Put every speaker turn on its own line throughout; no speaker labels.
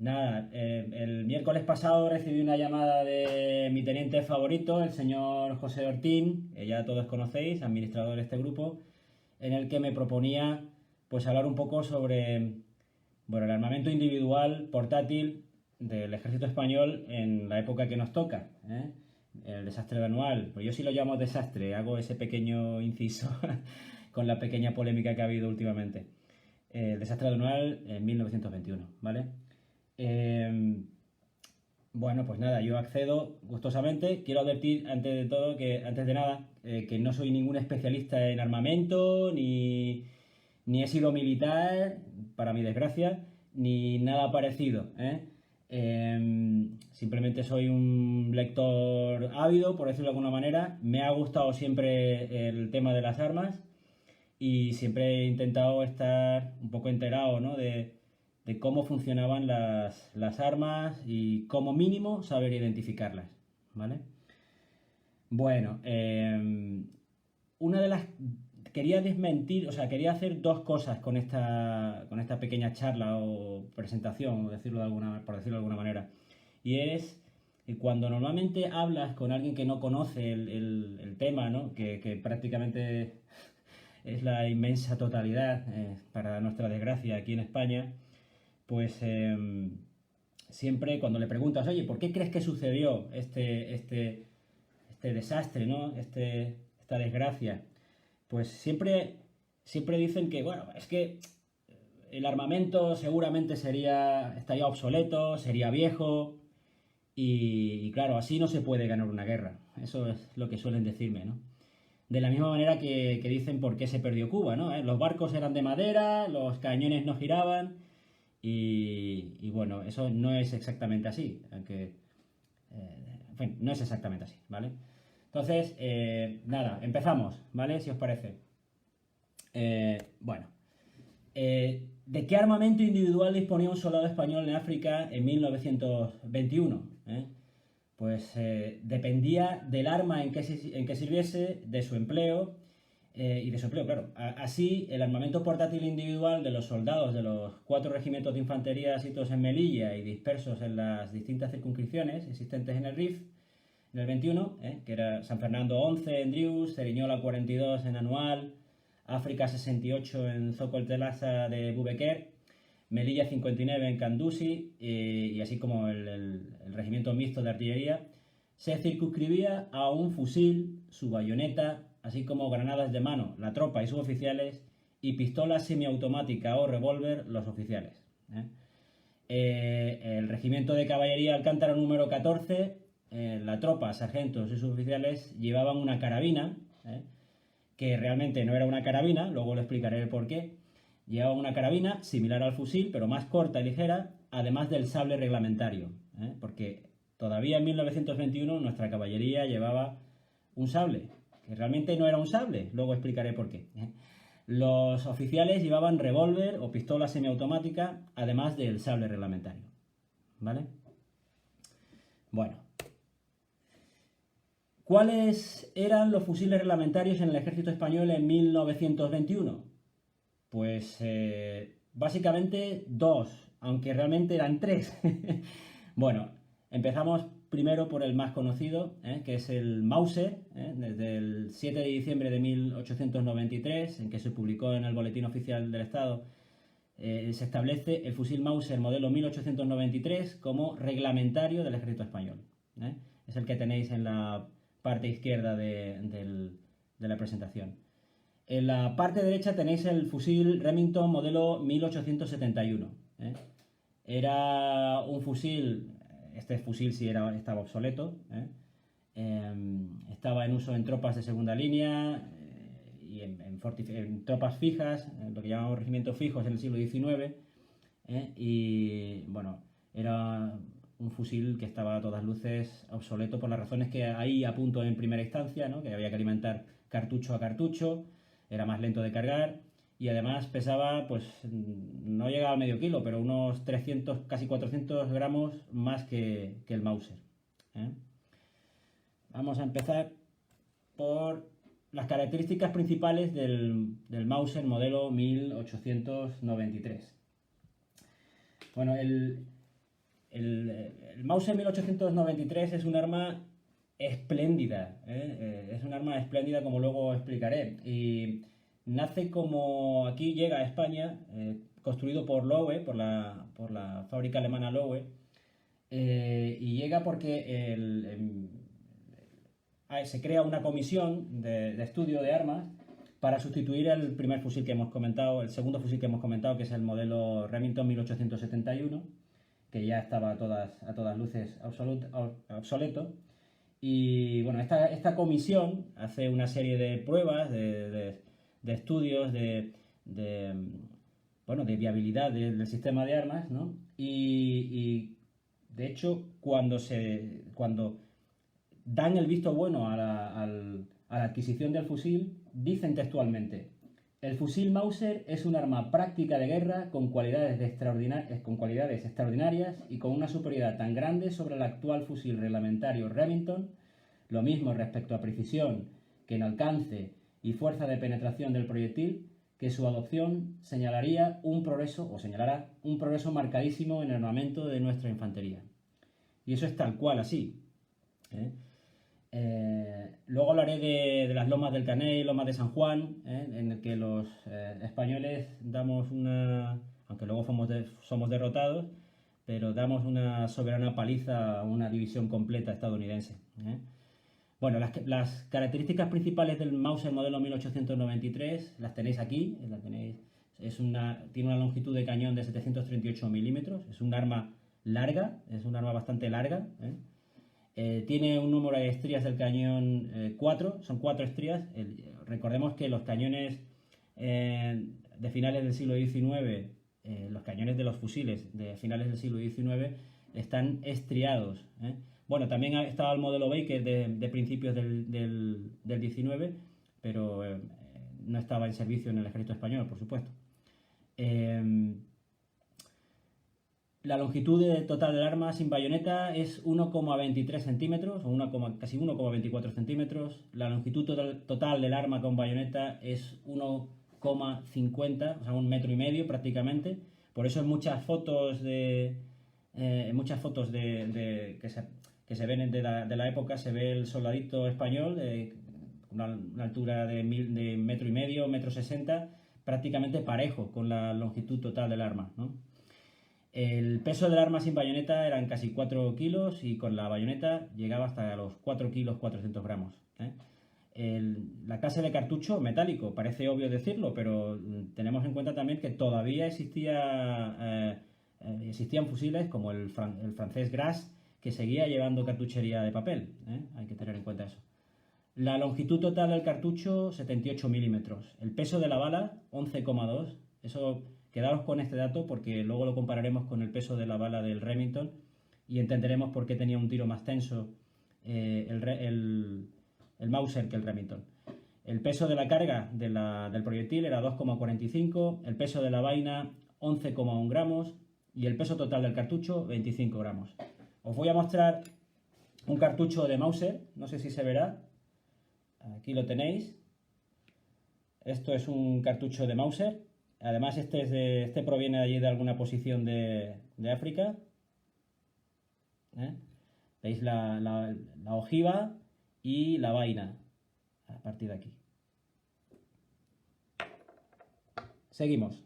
Nada, el miércoles pasado recibí una llamada de mi teniente favorito, el señor José Ortín, que ya todos conocéis, administrador de este grupo, en el que me proponía pues hablar un poco sobre bueno, el armamento individual portátil del ejército español en la época que nos toca, ¿eh? El desastre anual. Pues yo sí lo llamo desastre, hago ese pequeño inciso con la pequeña polémica que ha habido últimamente. El desastre anual en 1921, ¿vale? Eh, bueno, pues nada, yo accedo gustosamente. Quiero advertir antes de todo que, antes de nada, que no soy ningún especialista en armamento, ni he sido militar, para mi desgracia, ni nada parecido, ¿eh? Simplemente soy un lector ávido, por decirlo de alguna manera. Me ha gustado siempre el tema de las armas y siempre he intentado estar un poco enterado, ¿no? de cómo funcionaban las armas y como mínimo saber identificarlas, ¿vale? Bueno, una de las... Quería desmentir, o sea, quería hacer dos cosas con esta pequeña charla o presentación, por decirlo de alguna manera. Y es que cuando normalmente hablas con alguien que no conoce el tema, ¿no? Que prácticamente es la inmensa totalidad, para nuestra desgracia, aquí en España, pues siempre cuando le preguntas, oye, ¿por qué crees que sucedió este desastre, ¿no? Esta desgracia? Pues siempre dicen que, bueno, es que el armamento seguramente estaría obsoleto, sería viejo, y claro, así no se puede ganar una guerra. Eso es lo que suelen decirme, ¿no? De la misma manera que dicen por qué se perdió Cuba, ¿no? Los barcos eran de madera, los cañones no giraban, y bueno, eso no es exactamente así, aunque, en fin, no es exactamente así, ¿vale? Entonces, nada, empezamos, ¿vale? Si os parece. Bueno, ¿de qué armamento individual disponía un soldado español en África en 1921? Pues dependía del arma en que sirviese, de su empleo y de su empleo, claro. Así, el armamento portátil individual de los soldados de los 4 regimientos de infantería situados en Melilla y dispersos en las distintas circunscripciones existentes en el RIF, en el 21, que era San Fernando 11 en Drius, Ceriñola 42 en Anual, África 68 en Zocol Telasa de Bubequer, Melilla 59 en Candusi, y así como el regimiento mixto de artillería, se circunscribía a un fusil, su bayoneta, así como granadas de mano, la tropa y suboficiales, y pistolas semiautomática o revólver, los oficiales. El regimiento de caballería Alcántara número 14, la tropa, sargentos y suboficiales llevaban una carabina, que realmente no era una carabina, luego lo explicaré el por qué. Llevaba una carabina similar al fusil, pero más corta y ligera, además del sable reglamentario, porque todavía en 1921 nuestra caballería llevaba un sable, que realmente no era un sable, luego explicaré por qué. Los oficiales llevaban revólver o pistola semiautomática, además del sable reglamentario, ¿vale? Bueno, ¿cuáles eran los fusiles reglamentarios en el ejército español en 1921? Pues básicamente dos, aunque realmente eran tres. Bueno, empezamos primero por el más conocido, que es el Mauser, desde el 7 de diciembre de 1893, en que se publicó en el Boletín Oficial del Estado. Se establece el fusil Mauser modelo 1893 como reglamentario del ejército español. Es el que tenéis en la parte izquierda de la presentación. En la parte derecha tenéis el fusil Remington modelo 1871. Era un fusil, este fusil sí estaba obsoleto, estaba en uso en tropas de segunda línea y en tropas fijas, lo que llamamos regimientos fijos en el siglo XIX, y bueno, era un fusil que estaba a todas luces obsoleto por las razones que ahí apunto en primera instancia, ¿no? Que había que alimentar cartucho a cartucho, era más lento de cargar y además pesaba, pues no llegaba a medio kilo, pero unos 300, casi 400 gramos más que el Mauser. Vamos a empezar por las características principales del Mauser modelo 1893. Bueno, el Mauser 1893 es un arma espléndida, es un arma espléndida como luego explicaré. Y nace como aquí llega a España, construido por Loewe, por la fábrica alemana Loewe, y llega porque se crea una comisión de estudio de armas para sustituir el primer fusil que hemos comentado, el segundo fusil que hemos comentado, que es el modelo Remington 1871, que ya estaba a todas luces obsoleto. Y bueno, esta comisión hace una serie de pruebas, de estudios, bueno, de viabilidad del sistema de armas, ¿no? Y de hecho, cuando dan el visto bueno a la adquisición del fusil, dicen textualmente: el fusil Mauser es un arma práctica de guerra con cualidades extraordinarias y con una superioridad tan grande sobre el actual fusil reglamentario Remington, lo mismo respecto a precisión que en alcance y fuerza de penetración del proyectil, que su adopción señalará un progreso marcadísimo en el armamento de nuestra infantería. Y eso es tal cual así, ¿eh? Luego hablaré de las lomas del Caney, lomas de San Juan, en el que los españoles damos aunque luego somos derrotados, pero damos una soberana paliza a una división completa estadounidense. Bueno, las características principales del Mauser modelo 1893 las tenéis aquí, tiene una longitud de cañón de 738 milímetros, es un arma larga, es un arma bastante larga, tiene un número de estrías del cañón 4, son 4 estrías. Recordemos que los cañones de finales del siglo XIX, los cañones de los fusiles de finales del siglo XIX están estriados. Bueno, también estaba el modelo Baker de principios del 19, pero no estaba en servicio en el ejército español, por supuesto. La longitud total del arma sin bayoneta es 1,23 centímetros, o casi 1,24 centímetros. La longitud total del arma con bayoneta es 1,50, o sea, 1,5 metros prácticamente. Por eso en muchas fotos que se ven de la época, se ve el soldadito español con una altura de 1,5 metros, 1,60 m, prácticamente parejo con la longitud total del arma, ¿no? El peso del arma sin bayoneta eran casi 4 kilos y con la bayoneta llegaba hasta los 4 kilos 400 gramos. La clase de cartucho metálico, parece obvio decirlo, pero tenemos en cuenta también que todavía existían fusiles como el francés Gras, que seguía llevando cartuchería de papel. Hay que tener en cuenta eso. La longitud total del cartucho, 78 milímetros. El peso de la bala, 11,2. Eso, quedaos con este dato porque luego lo compararemos con el peso de la bala del Remington y entenderemos por qué tenía un tiro más tenso el Mauser que el Remington. El peso de la carga del proyectil era 2,45, el peso de la vaina 11,1 gramos y el peso total del cartucho 25 gramos. Os voy a mostrar un cartucho de Mauser, no sé si se verá, aquí lo tenéis. Esto es un cartucho de Mauser, además este proviene de allí de alguna posición de África. Veis la ojiva y la vaina a partir de aquí. Seguimos.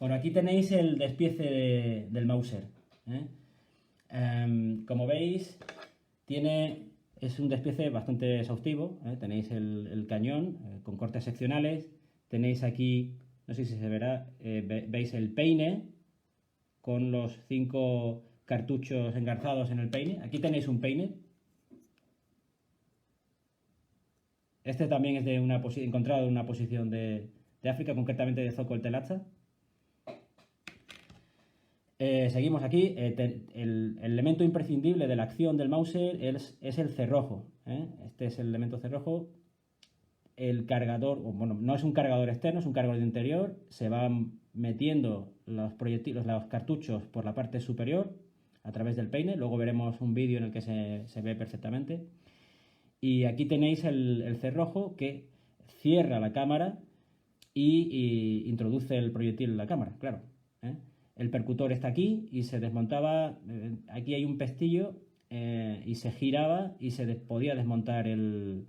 Bueno, aquí tenéis el despiece del Mauser. Como veis, es un despiece bastante exhaustivo. Tenéis el cañón con cortes seccionales. Tenéis aquí, no sé si se verá, veis el peine con los 5 cartuchos engarzados en el peine. Aquí tenéis un peine. Este también es encontrado en una posición de África, concretamente de Zoco el Telacha. Seguimos aquí. El elemento imprescindible de la acción del Mauser es el cerrojo. Este es el elemento cerrojo. El cargador, bueno, no es un cargador externo, es un cargador interior. Se van metiendo los cartuchos por la parte superior a través del peine. Luego veremos un vídeo en el que se ve perfectamente. Y aquí tenéis el cerrojo que cierra la cámara y introduce el proyectil en la cámara, claro. el percutor está aquí y se desmontaba, aquí hay un pestillo y se giraba y podía desmontar el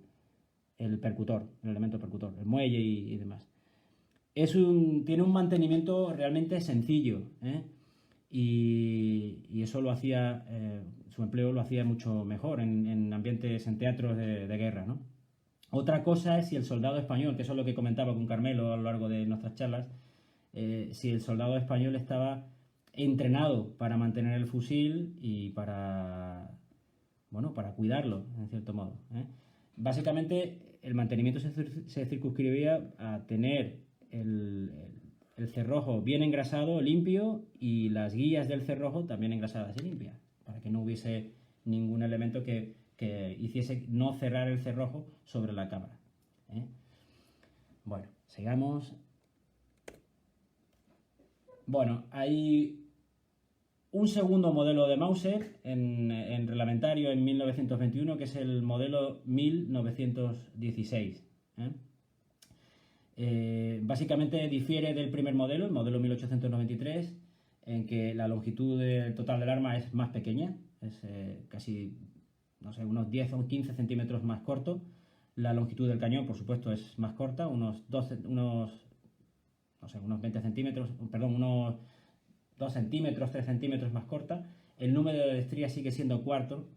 percutor, el elemento percutor, el muelle y demás. Tiene un mantenimiento realmente sencillo, ¿eh? Y eso lo hacía, su empleo lo hacía mucho mejor en ambientes, en teatros de guerra, ¿no? Otra cosa es si el soldado español, que eso es lo que comentaba con Carmelo a lo largo de nuestras charlas, si el soldado español estaba entrenado para mantener el fusil y bueno, para cuidarlo, en cierto modo, ¿eh? Básicamente, el mantenimiento se circunscribía a tener el cerrojo bien engrasado, limpio, y las guías del cerrojo también engrasadas y limpias, para que no hubiese ningún elemento que hiciese no cerrar el cerrojo sobre la cámara, ¿eh? Bueno, sigamos. Bueno, hay un segundo modelo de Mauser en reglamentario en 1921, que es el modelo 1916, ¿eh? Básicamente difiere del primer modelo, el modelo 1893, en que la longitud total del arma es más pequeña, es casi, no sé, unos 10 o 15 centímetros más corto. La longitud del cañón, por supuesto, es más corta, unos 20 centímetros, perdón, unos 2 centímetros, 3 centímetros más corta. El número de estrías sigue siendo 4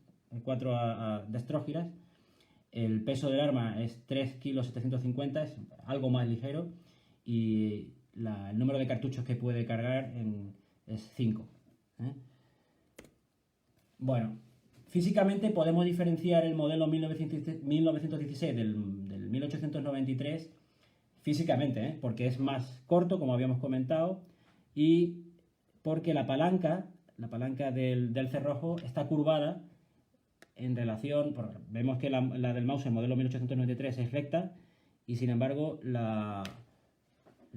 destrógiras. El peso del arma es 3,750 kilos, es algo más ligero, y el número de cartuchos que puede cargar es 5, ¿eh? Bueno, físicamente podemos diferenciar el modelo 1916 del 1893 físicamente, ¿eh? Porque es más corto, como habíamos comentado, y porque la palanca del cerrojo está curvada en relación, vemos que la del Mauser modelo 1893 es recta, y sin embargo la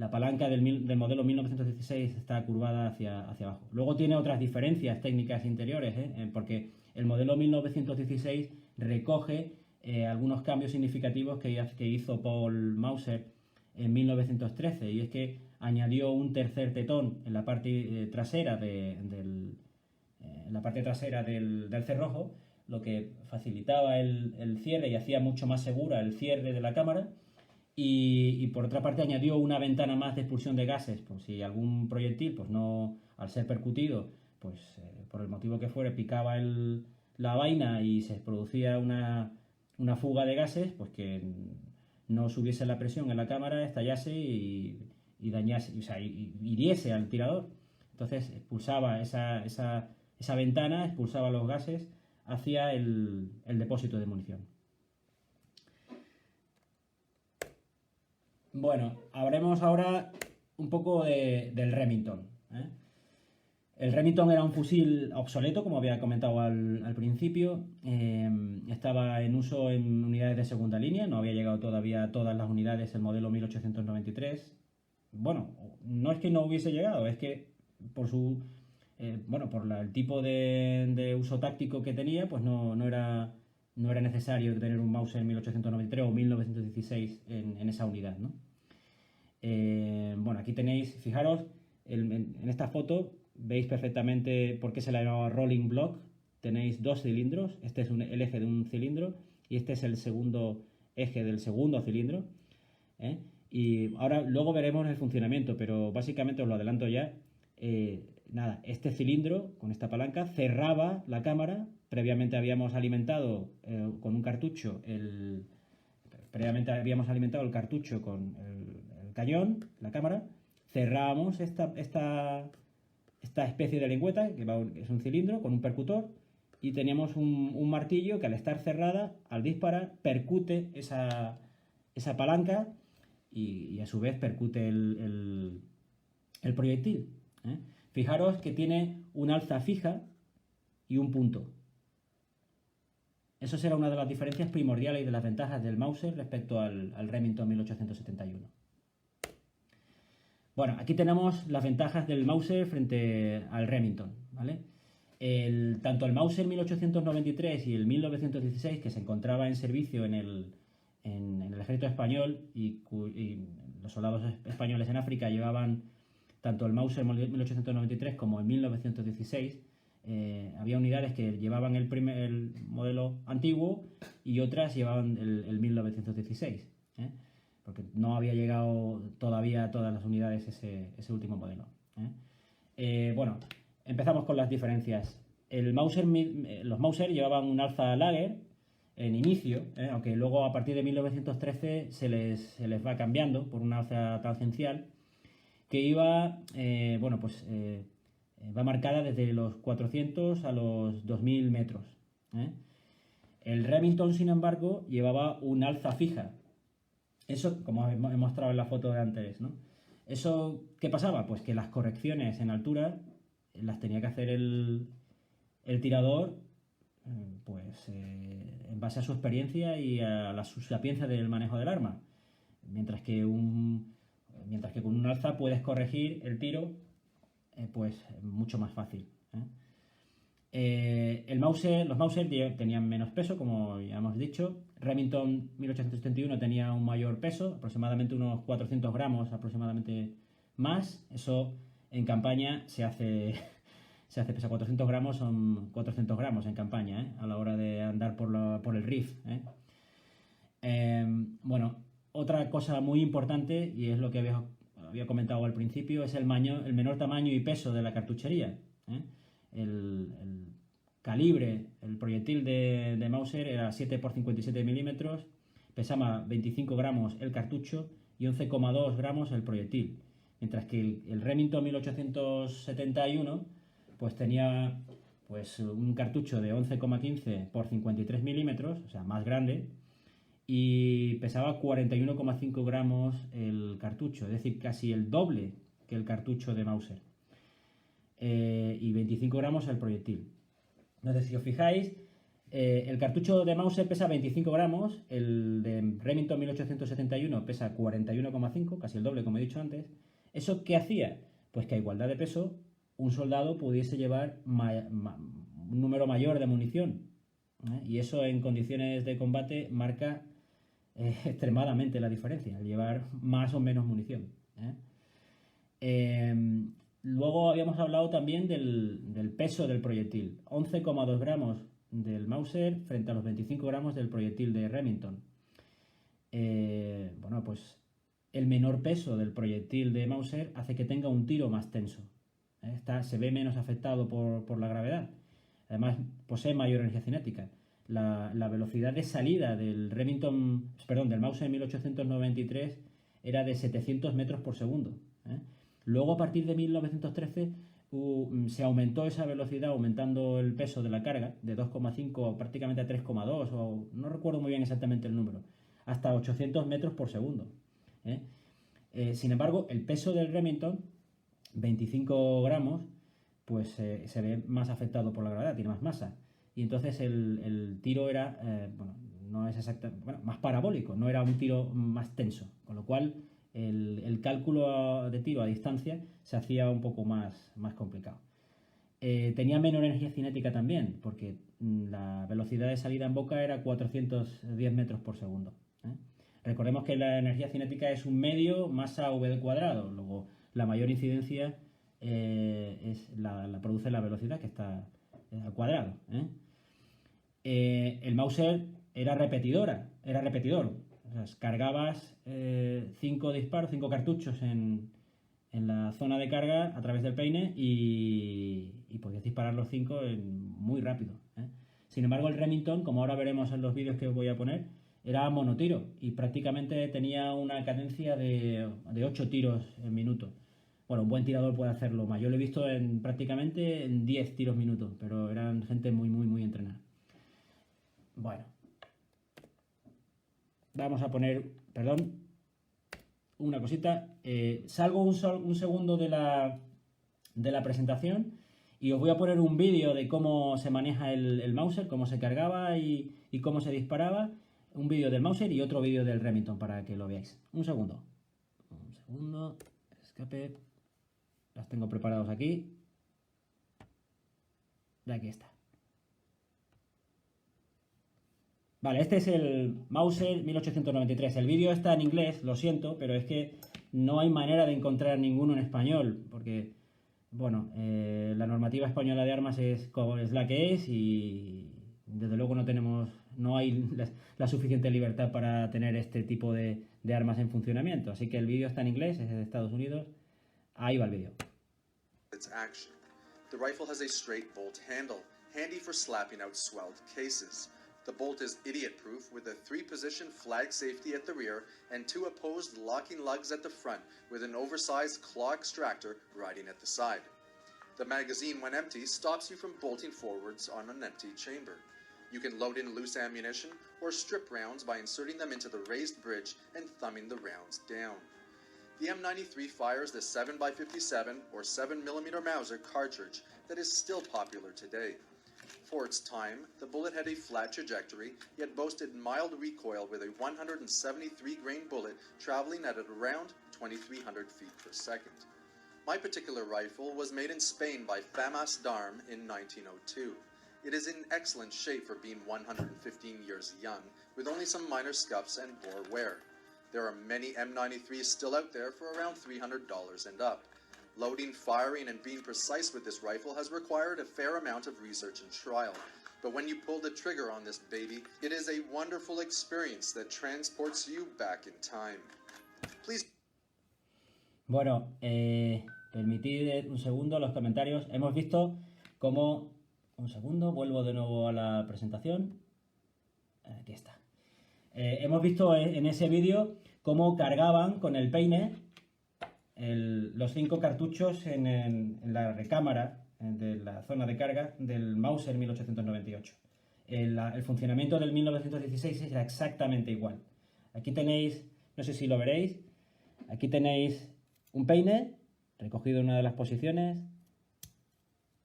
palanca del modelo 1916 está curvada hacia abajo. Luego tiene otras diferencias técnicas interiores, porque el modelo 1916 recoge algunos cambios significativos que hizo Paul Mauser en 1913, y es que añadió un tercer tetón en la parte trasera del cerrojo, lo que facilitaba el cierre y hacía mucho más segura el cierre de la cámara. Y por otra parte añadió una ventana más de expulsión de gases, por si algún proyectil, pues no, al ser percutido, pues por el motivo que fuere, picaba la vaina y se producía una fuga de gases, pues que no subiese la presión en la cámara, estallase y dañase, o sea, y hiriese al tirador. Entonces expulsaba esa ventana, expulsaba los gases hacia el depósito de munición. Bueno, hablemos ahora un poco del Remington, ¿eh? El Remington era un fusil obsoleto, como había comentado al principio. Estaba en uso en unidades de segunda línea, no había llegado todavía a todas las unidades el modelo 1893. Bueno, no es que no hubiese llegado, es que por el tipo de uso táctico que tenía, pues no era necesario tener un Mauser en 1893 o 1916 en esa unidad, ¿no? Bueno, aquí tenéis, fijaros, en esta foto veis perfectamente por qué se la llamaba Rolling Block. Tenéis dos cilindros, este es el eje de un cilindro y este es el segundo eje del segundo cilindro, ¿eh? Y ahora luego veremos el funcionamiento, pero básicamente os lo adelanto ya. Nada, este cilindro con esta palanca cerraba la cámara. Previamente habíamos alimentado con un cartucho el cartucho con el cañón, la cámara. Cerrábamos esta especie de lengüeta, que es un cilindro con un percutor, y teníamos un martillo que, al estar cerrada, al disparar, percute esa palanca y a su vez percute el proyectil, ¿eh? Fijaros que tiene un alza fija y un punto. Eso será una de las diferencias primordiales y de las ventajas del Mauser respecto al Remington 1871. Bueno, aquí tenemos las ventajas del Mauser frente al Remington, ¿vale? Tanto el Mauser 1893 y el 1916, que se encontraba en servicio en el ejército español y los soldados españoles en África llevaban tanto el Mauser 1893 como el 1916, había unidades que llevaban el modelo antiguo y otras llevaban el 1916, ¿eh? Porque no había llegado todavía a todas las unidades ese último modelo, ¿eh? Bueno, empezamos con las diferencias. Los Mauser llevaban un alza Lager en inicio, aunque luego a partir de 1913 se les va cambiando por una alza tangencial que iba, va marcada desde los 400 a los 2000 metros, ¿eh? El Remington, sin embargo, llevaba un alza fija. Eso, como he mostrado en la foto de antes, ¿no? ¿Eso qué pasaba? Pues que las correcciones en altura las tenía que hacer el tirador, en base a su experiencia y a su sapiencia del manejo del arma. Mientras que con un alza puedes corregir el tiro mucho más fácil, los Mauser tenían menos peso, como ya hemos dicho. Remington 1871 tenía un mayor peso, aproximadamente unos 400 gramos aproximadamente más. Eso en campaña se hace pesa 400 gramos, son 400 gramos en campaña, a la hora de andar por el RIF, bueno, otra cosa muy importante, y es lo que había comentado al principio, es el menor tamaño y peso de la cartuchería, el calibre, el proyectil de Mauser era 7 x 57 milímetros, pesaba 25 gramos el cartucho y 11,2 gramos el proyectil, mientras que el Remington 1871 pues tenía un cartucho de 11,15 x 53 milímetros, o sea, más grande, y pesaba 41,5 gramos el cartucho, es decir, casi el doble que el cartucho de Mauser, y 25 gramos el proyectil. Entonces, si os fijáis, el cartucho de Mauser pesa 25 gramos, el de Remington 1871 pesa 41,5, casi el doble, como he dicho antes. ¿Eso qué hacía? Pues que a igualdad de peso un soldado pudiese llevar un número mayor de munición, y eso en condiciones de combate marca extremadamente la diferencia, el llevar más o menos munición. Luego habíamos hablado también del peso del proyectil, 11,2 gramos del Mauser frente a los 25 gramos del proyectil de Remington. Bueno, pues el menor peso del proyectil de Mauser hace que tenga un tiro más tenso. Se ve menos afectado por la gravedad. Además, posee mayor energía cinética. La velocidad de salida del Mauser 1893 era de 700 metros por segundo. Luego, a partir de 1913, se aumentó esa velocidad, aumentando el peso de la carga, de 2,5 prácticamente a 3,2, o no recuerdo muy bien exactamente el número, hasta 800 metros por segundo. Sin embargo, el peso del Remington, 25 gramos, pues se ve más afectado por la gravedad, tiene más masa. Y entonces el tiro era, no es más parabólico, no era un tiro más tenso, con lo cual el cálculo de tiro a distancia se hacía un poco más complicado. Tenía menor energía cinética también, porque la velocidad de salida en boca era 410 metros por segundo. Recordemos que la energía cinética es un medio masa v al cuadrado, luego la mayor incidencia la produce la velocidad, que está al cuadrado. El Mauser era repetidor. O sea, cargabas 5 cartuchos en la zona de carga a través del peine y podías disparar los 5 muy rápido. Sin embargo, el Remington, como ahora veremos en los vídeos que os voy a poner, era monotiro y prácticamente tenía una cadencia de 8 tiros en minuto. Bueno, un buen tirador puede hacerlo más. Yo lo he visto prácticamente en 10 tiros minuto, pero eran gente muy entrenada. Bueno, vamos a poner, una cosita. Salgo un segundo de la presentación y os voy a poner un vídeo de cómo se maneja el Mauser, cómo se cargaba y cómo se disparaba. Un vídeo del Mauser y otro vídeo del Remington para que lo veáis. Un segundo, escape. Las tengo preparados aquí. Y aquí está. Vale, este es el Mauser 1893. El vídeo está en inglés, lo siento, pero es que no hay manera de encontrar ninguno en español, porque, bueno, la normativa española de armas es la que es y desde luego no hay la suficiente libertad para tener este tipo de armas en funcionamiento. Así que el vídeo está en inglés, es de Estados Unidos. Ahí va el vídeo.
Its action. The rifle has a straight bolt handle, handy for slapping out swelled cases. The bolt is idiot-proof with a 3-position flag safety at the rear and 2 opposed locking lugs at the front with an oversized claw extractor riding at the side. The magazine, when empty, stops you from bolting forwards on an empty chamber. You can load in loose ammunition or strip rounds by inserting them into the raised bridge and thumbing the rounds down. The M93 fires the 7x57 or 7mm Mauser cartridge that is still popular today. For its time, the bullet had a flat trajectory, yet boasted mild recoil with a 173-grain bullet traveling at around 2,300 feet per second. My particular rifle was made in Spain by FAMAS d'Armes in 1902. It is in excellent shape for being 115 years young, with only some minor scuffs and bore wear. There are many M93s still out there for around $300 and up. Loading, firing, and being precise with this rifle has required a fair amount of research and trial. But when you pull the trigger on this baby, it is a wonderful experience that transports you back in time. Please.
Bueno, permitid un segundo los comentarios. Hemos visto cómo... Un segundo, vuelvo de nuevo a la presentación. Aquí está. Hemos visto en ese vídeo cómo cargaban con el peine los 5 cartuchos en la recámara de la zona de carga del Mauser 1898. El funcionamiento del 1916 era exactamente igual. Aquí tenéis, no sé si lo veréis, aquí tenéis un peine recogido en una de las posiciones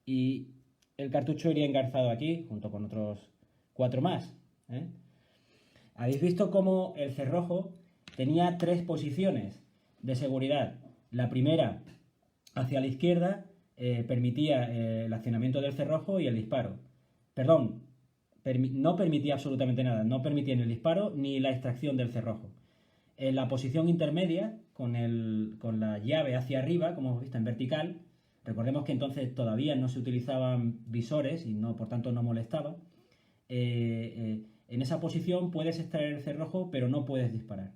y el cartucho iría engarzado aquí junto con otros 4 más. Habéis visto cómo el cerrojo tenía 3 posiciones de seguridad. La primera, hacia la izquierda, permitía el accionamiento del cerrojo y el disparo. Perdón, no permitía absolutamente nada. No permitía ni el disparo ni la extracción del cerrojo. En la posición intermedia, con la llave hacia arriba, como hemos visto en vertical, recordemos que entonces todavía no se utilizaban visores y por tanto no molestaba. En esa posición puedes extraer el cerrojo, pero no puedes disparar.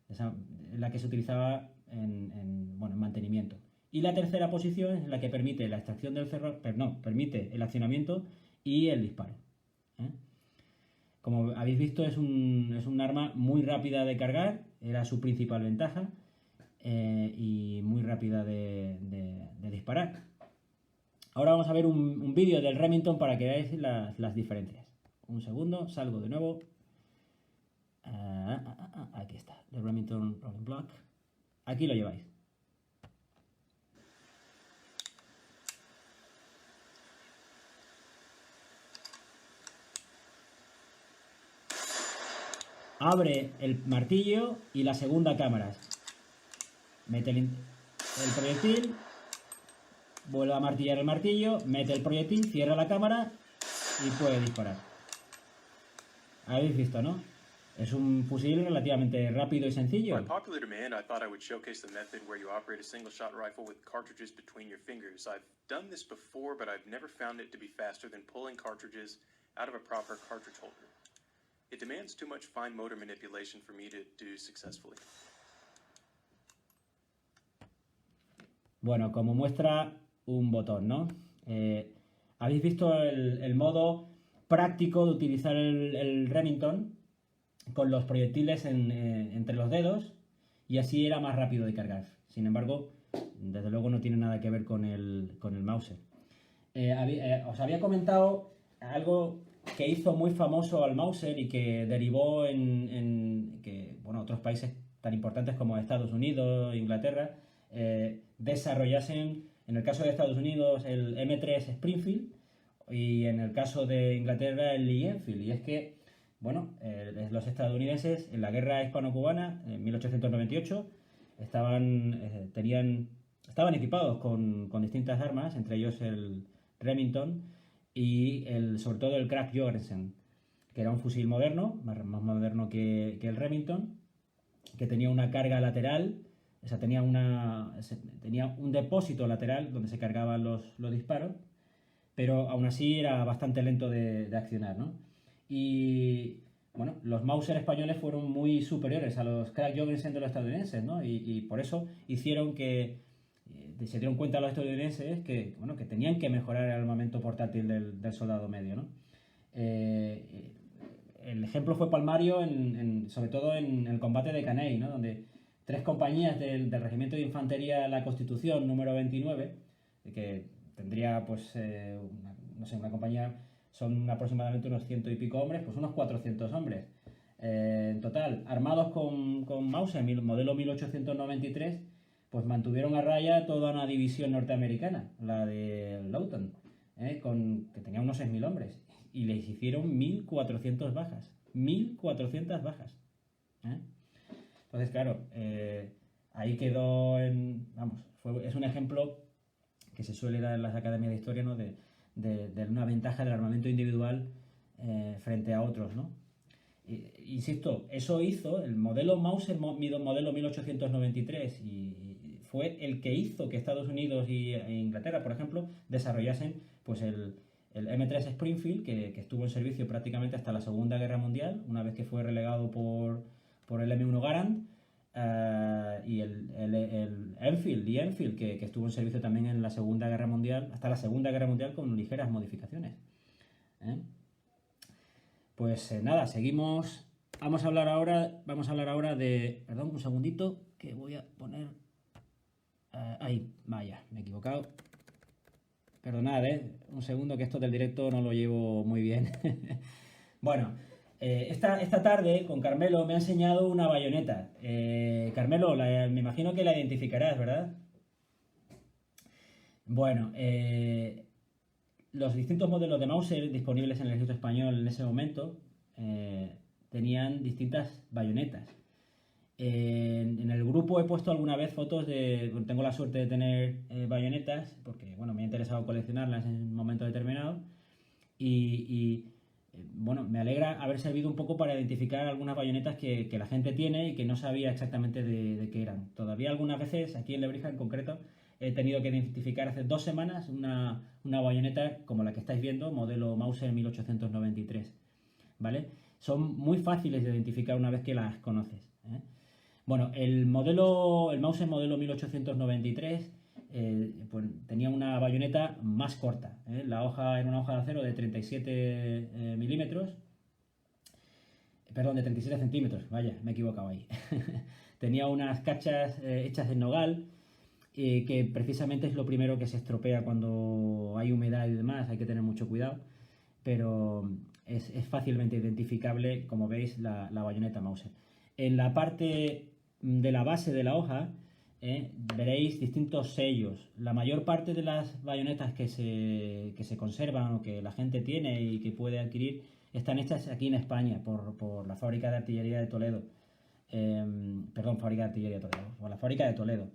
Esa es la que se utilizaba en mantenimiento. Y la tercera posición es la que permite la extracción del cerrojo, pero no, permite el accionamiento y el disparo. Como habéis visto, es un arma muy rápida de cargar, era su principal ventaja, y muy rápida de disparar. Ahora vamos a ver un vídeo del Remington para que veáis las diferencias. Un segundo, salgo de nuevo. Aquí está, el Remington Rolling Block. Aquí lo lleváis. Abre el martillo y la segunda cámara. Mete el proyectil, vuelve a martillar el martillo, mete el proyectil, cierra la cámara y puede disparar. Habéis visto, ¿no? Es un fusil relativamente rápido y sencillo.
By popular demand, I thought I would showcase the method where you operate a single-shot rifle with cartridges between your fingers. I've done this before, but I've never found it to be faster than pulling cartridges out of a proper cartridge holder. It demands too much fine motor manipulation for me to do successfully.
Bueno, como muestra un botón, ¿no? Habéis visto el modo práctico de utilizar el Remington con los proyectiles entre los dedos y así era más rápido de cargar. Sin embargo, desde luego no tiene nada que ver con el Mauser. Os había comentado algo que hizo muy famoso al Mauser y que derivó en que otros países tan importantes como Estados Unidos, Inglaterra, desarrollasen, en el caso de Estados Unidos, el M3 Springfield y en el caso de Inglaterra el Lee Enfield. Y es que, los estadounidenses en la guerra hispano-cubana, en 1898, estaban equipados con distintas armas, entre ellos el Remington y sobre todo el Krag Jorgensen, que era un fusil moderno, más moderno que el Remington, que tenía una carga lateral O sea, tenía un depósito lateral donde se cargaban los disparos, pero aún así era bastante lento de accionar, ¿no? Y bueno, los Mauser españoles fueron muy superiores a los Krag Jorgensen de los estadounidenses, ¿no? Y por eso hicieron que se dieron cuenta los estadounidenses que, bueno, que tenían que mejorar el armamento portátil del soldado medio, ¿no? El ejemplo fue palmario, sobre todo en el combate de Caney, ¿no? Donde 3 compañías del Regimiento de Infantería La Constitución número 29, que tendría, pues, no sé, una compañía, son aproximadamente unos 100 y pico hombres, pues unos 400 hombres. En total, armados con Mauser, modelo 1893, pues mantuvieron a raya toda una división norteamericana, la de Lawton, que tenía unos 6.000 hombres, y les hicieron 1.400 bajas. 1.400 bajas. Entonces, claro, ahí quedó es un ejemplo que se suele dar en las academias de historia, ¿no? de una ventaja del armamento individual frente a otros, ¿no? Insisto, eso hizo el modelo Mauser, modelo 1893, y fue el que hizo que Estados Unidos e Inglaterra, por ejemplo, desarrollasen pues el M3 Springfield, que estuvo en servicio prácticamente hasta la Segunda Guerra Mundial, una vez que fue relegado por el M1 Garand, y el Enfield, que estuvo en servicio también en la Segunda Guerra Mundial, hasta la Segunda Guerra Mundial, con ligeras modificaciones. Pues nada, seguimos. Vamos a hablar ahora de... Perdón, un segundito, que voy a poner... ahí, vaya, me he equivocado. Perdonad, un segundo, que esto del directo no lo llevo muy bien. Bueno, esta tarde con Carmelo me ha enseñado una bayoneta. Carmelo, me imagino que la identificarás, ¿verdad? Bueno, los distintos modelos de Mauser disponibles en el ejército español en ese momento tenían distintas bayonetas. En el grupo he puesto alguna vez fotos tengo la suerte de tener bayonetas, porque bueno, me ha interesado coleccionarlas en un momento determinado, bueno, me alegra haber servido un poco para identificar algunas bayonetas que la gente tiene y que no sabía exactamente de qué eran. Todavía algunas veces, aquí en Lebrija en concreto, he tenido que identificar hace 2 semanas una bayoneta como la que estáis viendo, modelo Mauser 1893, ¿vale? Son muy fáciles de identificar una vez que las conoces, Bueno, el Mauser modelo 1893 pues tenía una bayoneta más corta, La hoja era una hoja de acero de 37 milímetros, perdón, de 37 centímetros, vaya, me he equivocado ahí. Tenía unas cachas hechas en nogal, que precisamente es lo primero que se estropea cuando hay humedad y demás, hay que tener mucho cuidado, pero es fácilmente identificable, como veis, la bayoneta Mauser. En la parte de la base de la hoja veréis distintos sellos. La mayor parte de las bayonetas que se conservan o que la gente tiene y que puede adquirir están hechas aquí en España por la fábrica de artillería de Toledo. Fábrica de artillería de Toledo, por la fábrica de Toledo.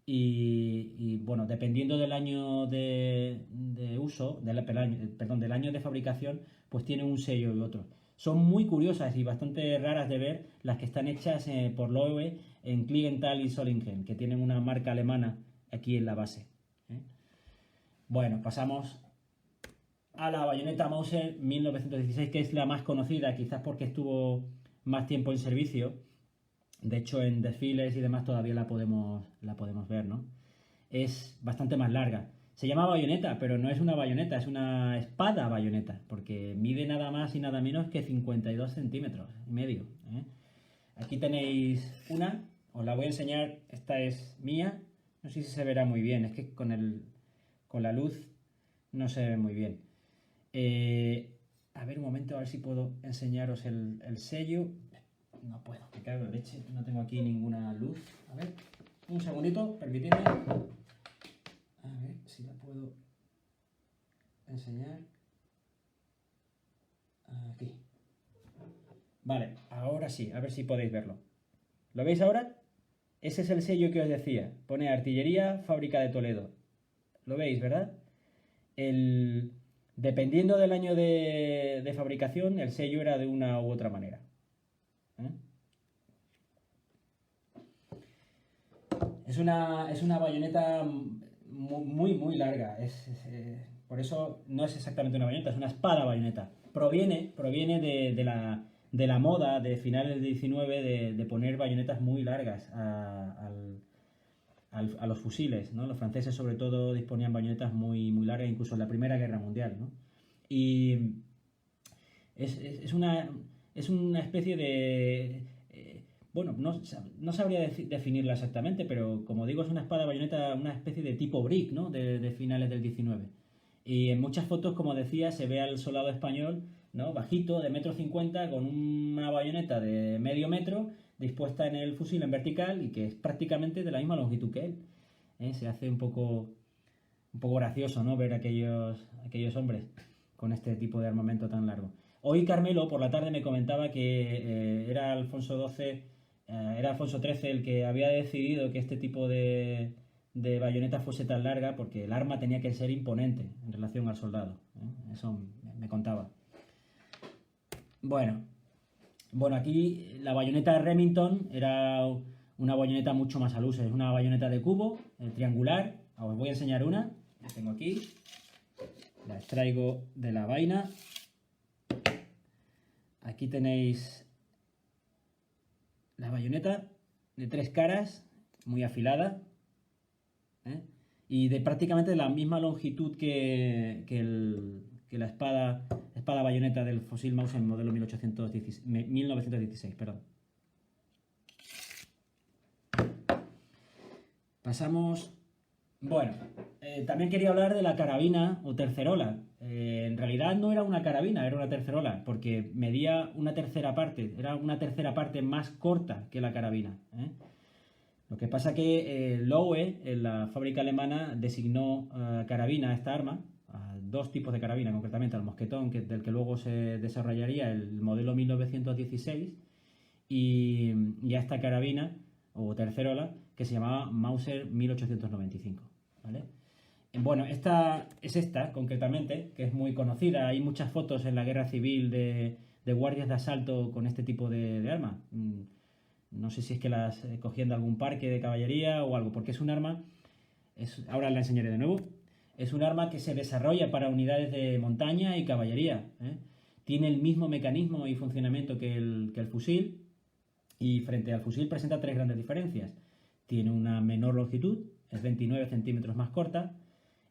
Y bueno, dependiendo del año de uso, del año de fabricación, pues tiene un sello y otro. Son muy curiosas y bastante raras de ver las que están hechas por Loewe en Klingenthal y Solingen, que tienen una marca alemana aquí en la base. Bueno, pasamos a la bayoneta Mauser 1916, que es la más conocida, quizás porque estuvo más tiempo en servicio. De hecho, en desfiles y demás todavía la podemos ver, ¿no? Es bastante más larga. Se llama bayoneta, pero no es una bayoneta, es una espada bayoneta, porque mide nada más y nada menos que 52 centímetros y medio. Aquí tenéis una, os la voy a enseñar, esta es mía, no sé si se verá muy bien, es que con la luz no se ve muy bien. A ver un momento, a ver si puedo enseñaros el sello. No puedo, me cago en la leche, no tengo aquí ninguna luz. A ver, un segundito, permitidme. A ver si la puedo enseñar. Aquí. Vale, ahora sí, a ver si podéis verlo. ¿Lo veis ahora? Ese es el sello que os decía. Pone Artillería, Fábrica de Toledo. ¿Lo veis, verdad? Dependiendo del año de fabricación, el sello era de una u otra manera. Es una bayoneta muy larga. Por eso no es exactamente una bayoneta, es una espada bayoneta. Proviene de la moda de finales del 19 de poner bayonetas muy largas a los fusiles, ¿no? Los franceses sobre todo disponían bayonetas muy largas, incluso en la Primera Guerra Mundial, ¿no? Y es una especie de... bueno, no sabría definirla exactamente, pero como digo, es una espada bayoneta, una especie de tipo brick, ¿no? De finales del 19. Y en muchas fotos, como decía, se ve al soldado español, ¿no? Bajito, de 1,50 m, con una bayoneta de medio metro, dispuesta en el fusil en vertical y que es prácticamente de la misma longitud que él. Se hace un poco gracioso, ¿no? Ver aquellos hombres con este tipo de armamento tan largo. Hoy Carmelo por la tarde me comentaba que era Alfonso XIII el que había decidido que este tipo de bayoneta fuese tan larga porque el arma tenía que ser imponente en relación al soldado. Eso me contaba. Bueno, aquí la bayoneta Remington era una bayoneta mucho más al uso. Es una bayoneta de cubo, triangular. Os voy a enseñar una. La tengo aquí. La extraigo de la vaina. Aquí tenéis la bayoneta de 3 caras, muy afilada, y de prácticamente la misma longitud que la espada bayoneta del fusil Mauser modelo 1916. Perdón. Pasamos... Bueno, también quería hablar de la carabina o tercerola. En realidad no era una carabina, era una tercerola, porque medía una tercera parte, era una tercera parte más corta que la carabina. Lo que pasa que Loewe, en la fábrica alemana, designó carabina a esta arma, a 2 tipos de carabina, concretamente al mosquetón, del que luego se desarrollaría el modelo 1916, y a esta carabina o tercerola que se llamaba Mauser 1895. ¿Vale? Bueno, esta concretamente, que es muy conocida. Hay muchas fotos en la guerra civil de guardias de asalto con este tipo de arma. No sé si es que las cogían de algún parque de caballería o algo, porque es un arma, ahora la enseñaré de nuevo, es un arma que se desarrolla para unidades de montaña y caballería. Tiene el mismo mecanismo y funcionamiento que el fusil, y frente al fusil presenta 3 grandes diferencias. Tiene una menor longitud, es 29 centímetros más corta.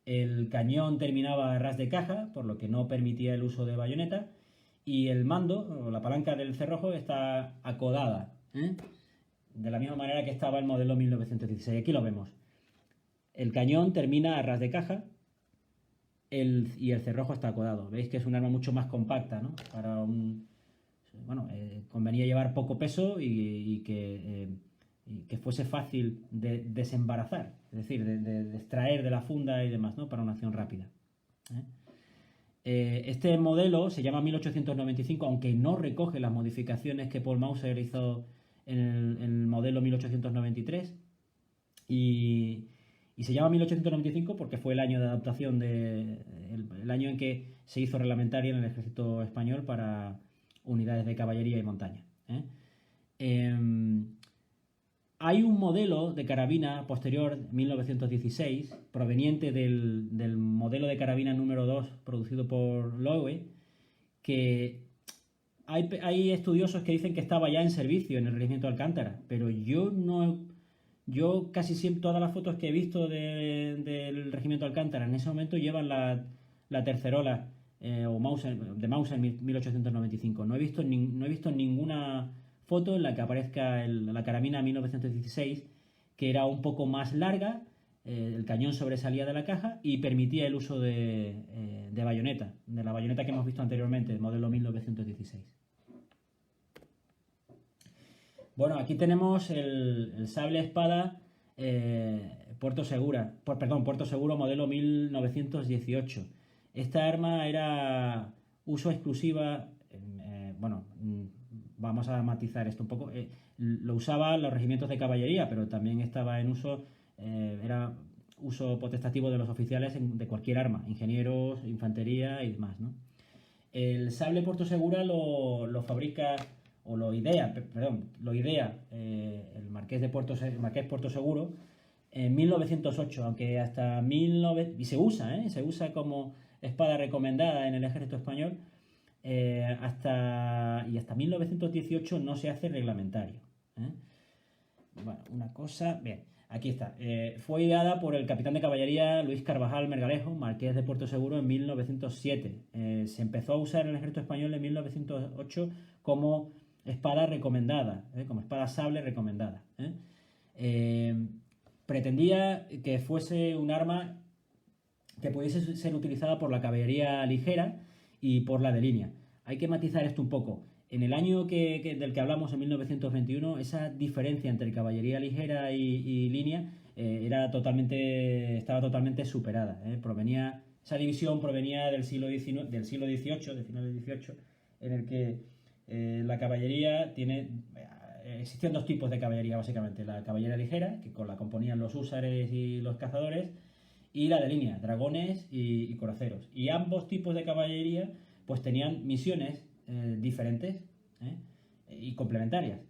El cañón terminaba a ras de caja, por lo que no permitía el uso de bayoneta. Y el mando, o la palanca del cerrojo, está acodada, de la misma manera que estaba el modelo 1916. Aquí lo vemos. El cañón termina a ras de caja y el cerrojo está acodado. Veis que es un arma mucho más compacta, ¿no? Convenía llevar poco peso y que fuese fácil de desembarazar, es decir, de extraer de la funda y demás, ¿no? Para una acción rápida. Este modelo se llama 1895, aunque no recoge las modificaciones que Paul Mauser hizo en el modelo 1893, y se llama 1895 porque fue el año de adaptación, el año en que se hizo reglamentaria en el ejército español para unidades de caballería y montaña. Hay un modelo de carabina posterior, 1916, proveniente del modelo de carabina número 2 producido por Loewe, que hay estudiosos que dicen que estaba ya en servicio en el regimiento de Alcántara, pero yo casi siempre, todas las fotos que he visto del regimiento de Alcántara en ese momento llevan la tercerola o Mauser, de Mauser 1895. No he visto ninguna foto en la que aparezca la carabina 1916, que era un poco más larga, el cañón sobresalía de la caja y permitía el uso de bayoneta, de la bayoneta que hemos visto anteriormente, el modelo 1916. Bueno, aquí tenemos el sable espada Puerto Seguro modelo 1918. Esta arma era uso exclusiva, vamos a matizar esto un poco, lo usaban los regimientos de caballería, pero también estaba en uso, era uso potestativo de los oficiales de cualquier arma, ingenieros, infantería y demás, ¿no? El sable Puerto Segura lo fabrica, o lo idea el marqués Puerto Seguro, en 1908, aunque hasta 19... Y se usa como espada recomendada en el ejército español, hasta 1918 no se hace reglamentario. Bueno, una cosa... Bien, aquí está. Fue ideada por el capitán de caballería Luis Carvajal Mergalejo, marqués de Puerto Seguro, en 1907. Se empezó a usar en el ejército español en 1908 como espada recomendada, como espada sable recomendada. Pretendía que fuese un arma que pudiese ser utilizada por la caballería ligera y por la de línea. Hay que matizar esto un poco. En el año del que hablamos, en 1921, esa diferencia entre caballería ligera y línea estaba totalmente superada. Esa división provenía del siglo XVIII, del final del XVIII, en el que la caballería existían dos tipos de caballería, básicamente. La caballería ligera, que la componían los húsares y los cazadores, y la de línea, dragones y coraceros. Y ambos tipos de caballería pues tenían misiones diferentes y complementarias.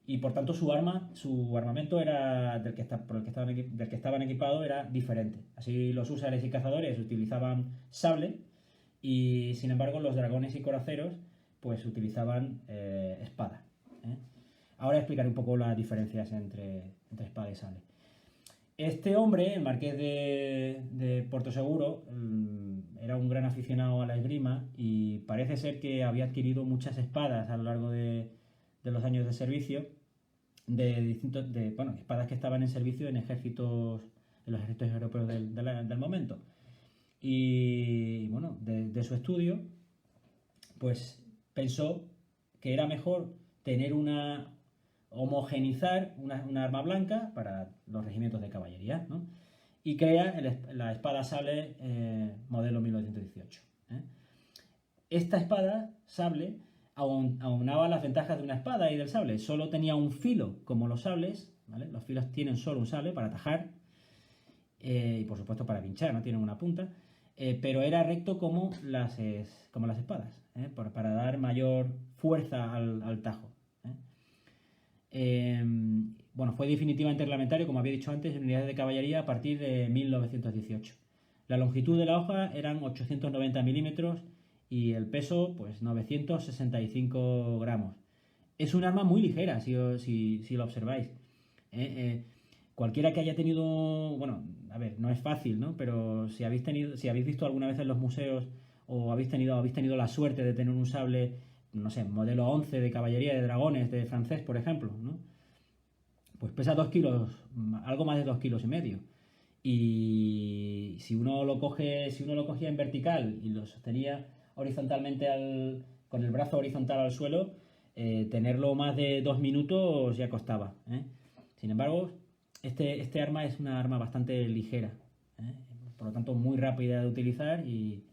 Y por tanto su armamento era del que estaban equipados era diferente. Así los húsares y cazadores utilizaban sable y sin embargo los dragones y coraceros pues utilizaban espada. Ahora explicaré un poco las diferencias entre espada y sable. Este hombre, el marqués de Puerto Seguro, era un gran aficionado a la esgrima y parece ser que había adquirido muchas espadas a lo largo de los años de servicio, espadas que estaban en servicio en los ejércitos europeos del momento. Y bueno, de su estudio, pues pensó que era mejor homogenizar una arma blanca para los regimientos de caballería, ¿no? Y crea la espada sable modelo 1918. Esta espada sable aunaba las ventajas de una espada y del sable. Solo tenía un filo, como los sables, ¿vale? Los filos tienen solo un sable para atajar y por supuesto para pinchar, no tienen una punta, pero era recto como las espadas, para dar mayor fuerza al tajo. Fue definitivamente reglamentario, como había dicho antes, en unidades de caballería a partir de 1918. La longitud de la hoja eran 890 milímetros y el peso, pues 965 gramos. Es un arma muy ligera, si lo observáis. Cualquiera que haya tenido, no es fácil, ¿no? Pero si habéis visto alguna vez en los museos o habéis tenido la suerte de tener un sable, no sé, modelo 11 de caballería de dragones de francés, por ejemplo, ¿no? Pues pesa 2 kilos, algo más de 2 kilos y medio. Y si uno lo cogía en vertical y lo sostenía horizontalmente con el brazo horizontal al suelo, tenerlo más de 2 minutos ya costaba. Sin embargo, este arma es una arma bastante ligera, por lo tanto muy rápida de utilizar y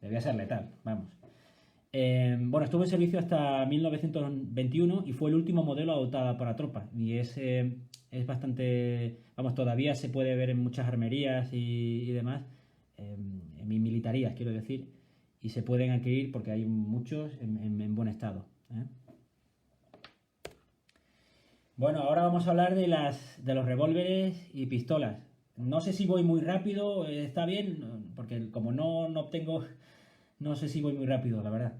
debía ser letal, vamos. Estuvo en servicio hasta 1921 y fue el último modelo adoptado para tropa. Y es bastante... todavía se puede ver en muchas armerías y demás, en militarías, quiero decir, y se pueden adquirir porque hay muchos en buen estado. Bueno, ahora vamos a hablar de los revólveres y pistolas. No sé si voy muy rápido, está bien, porque como no obtengo... No sé si voy muy rápido, la verdad.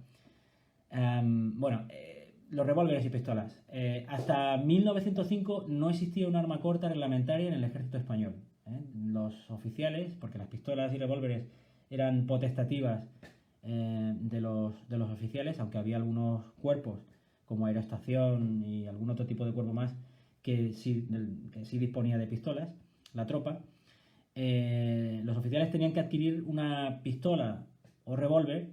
Los revólveres y pistolas. Hasta 1905 no existía un arma corta reglamentaria en el ejército español. Los oficiales, porque las pistolas y revólveres eran potestativas de los oficiales, aunque había algunos cuerpos, como Aeroestación y algún otro tipo de cuerpo más, que sí disponía de pistolas, la tropa. Los oficiales tenían que adquirir una pistola o revólver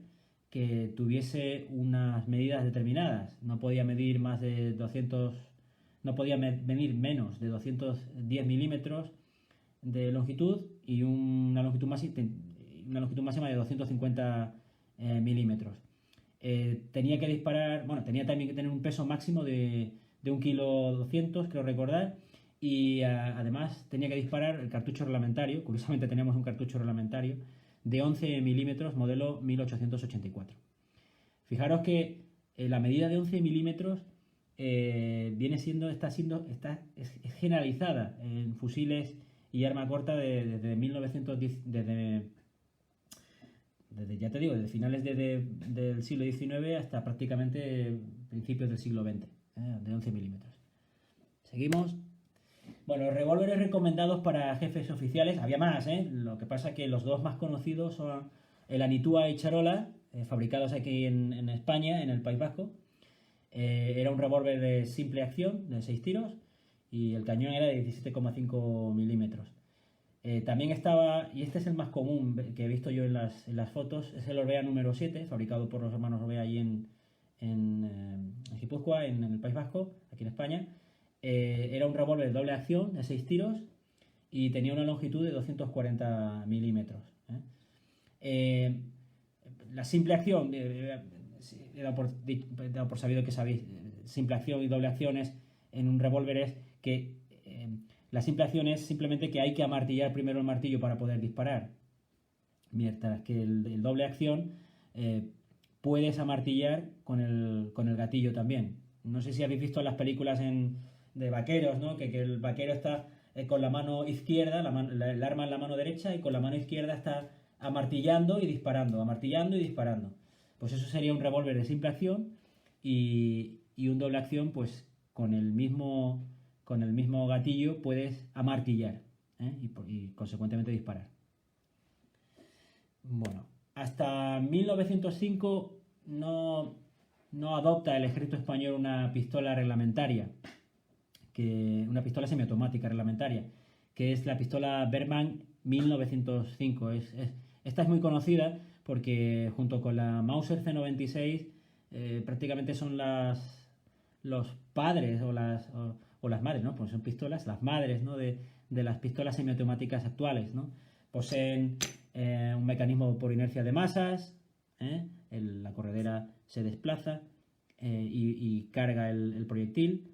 que tuviese unas medidas determinadas. No podía medir menos de 210 milímetros de longitud y una longitud máxima de 250 milímetros. Tenía también que tener un peso máximo de 1,2 kg, creo recordar, y además tenía que disparar el cartucho reglamentario. Curiosamente tenemos un cartucho reglamentario de 11 milímetros, modelo 1884. Fijaros que la medida de 11 milímetros es generalizada en fusiles y arma corta desde 1910, desde, ya te digo, desde finales del siglo XIX hasta prácticamente principios del siglo XX, de 11 milímetros. Seguimos. Bueno, los revólveres recomendados para jefes oficiales, había más, lo que pasa que los dos más conocidos son el Anitua y Charola, fabricados aquí en España, en el País Vasco. Era un revólver de simple acción, de 6 tiros, y el cañón era de 17,5 milímetros. También estaba, y este es el más común que he visto yo en las fotos, es el Orbea número 7, fabricado por los hermanos Orbea allí en Guipúzcoa, en el País Vasco, aquí en España. Era un revólver de doble acción, de 6 tiros, y tenía una longitud de 240 milímetros. La simple acción, he dado por sabido que sabéis, simple acción y doble acciones en un revólver es que la simple acción es simplemente que hay que amartillar primero el martillo para poder disparar, mientras que el doble acción puedes amartillar con el gatillo también. No sé si habéis visto las películas de vaqueros, ¿no? Que el vaquero está con la mano izquierda, el arma en la mano derecha, y con la mano izquierda está amartillando y disparando. Pues eso sería un revólver de simple acción, y un doble acción, pues con el mismo gatillo puedes amartillar, y consecuentemente disparar. Bueno, hasta 1905 no adopta el ejército español una pistola reglamentaria, una pistola semiautomática reglamentaria, que es la pistola Bergmann 1905. Esta es muy conocida porque junto con la Mauser C96 prácticamente son los padres o las madres, ¿no? Pues son pistolas, las madres, ¿no? de las pistolas semiautomáticas actuales, ¿no? Poseen un mecanismo por inercia de masas, la corredera se desplaza y carga el proyectil,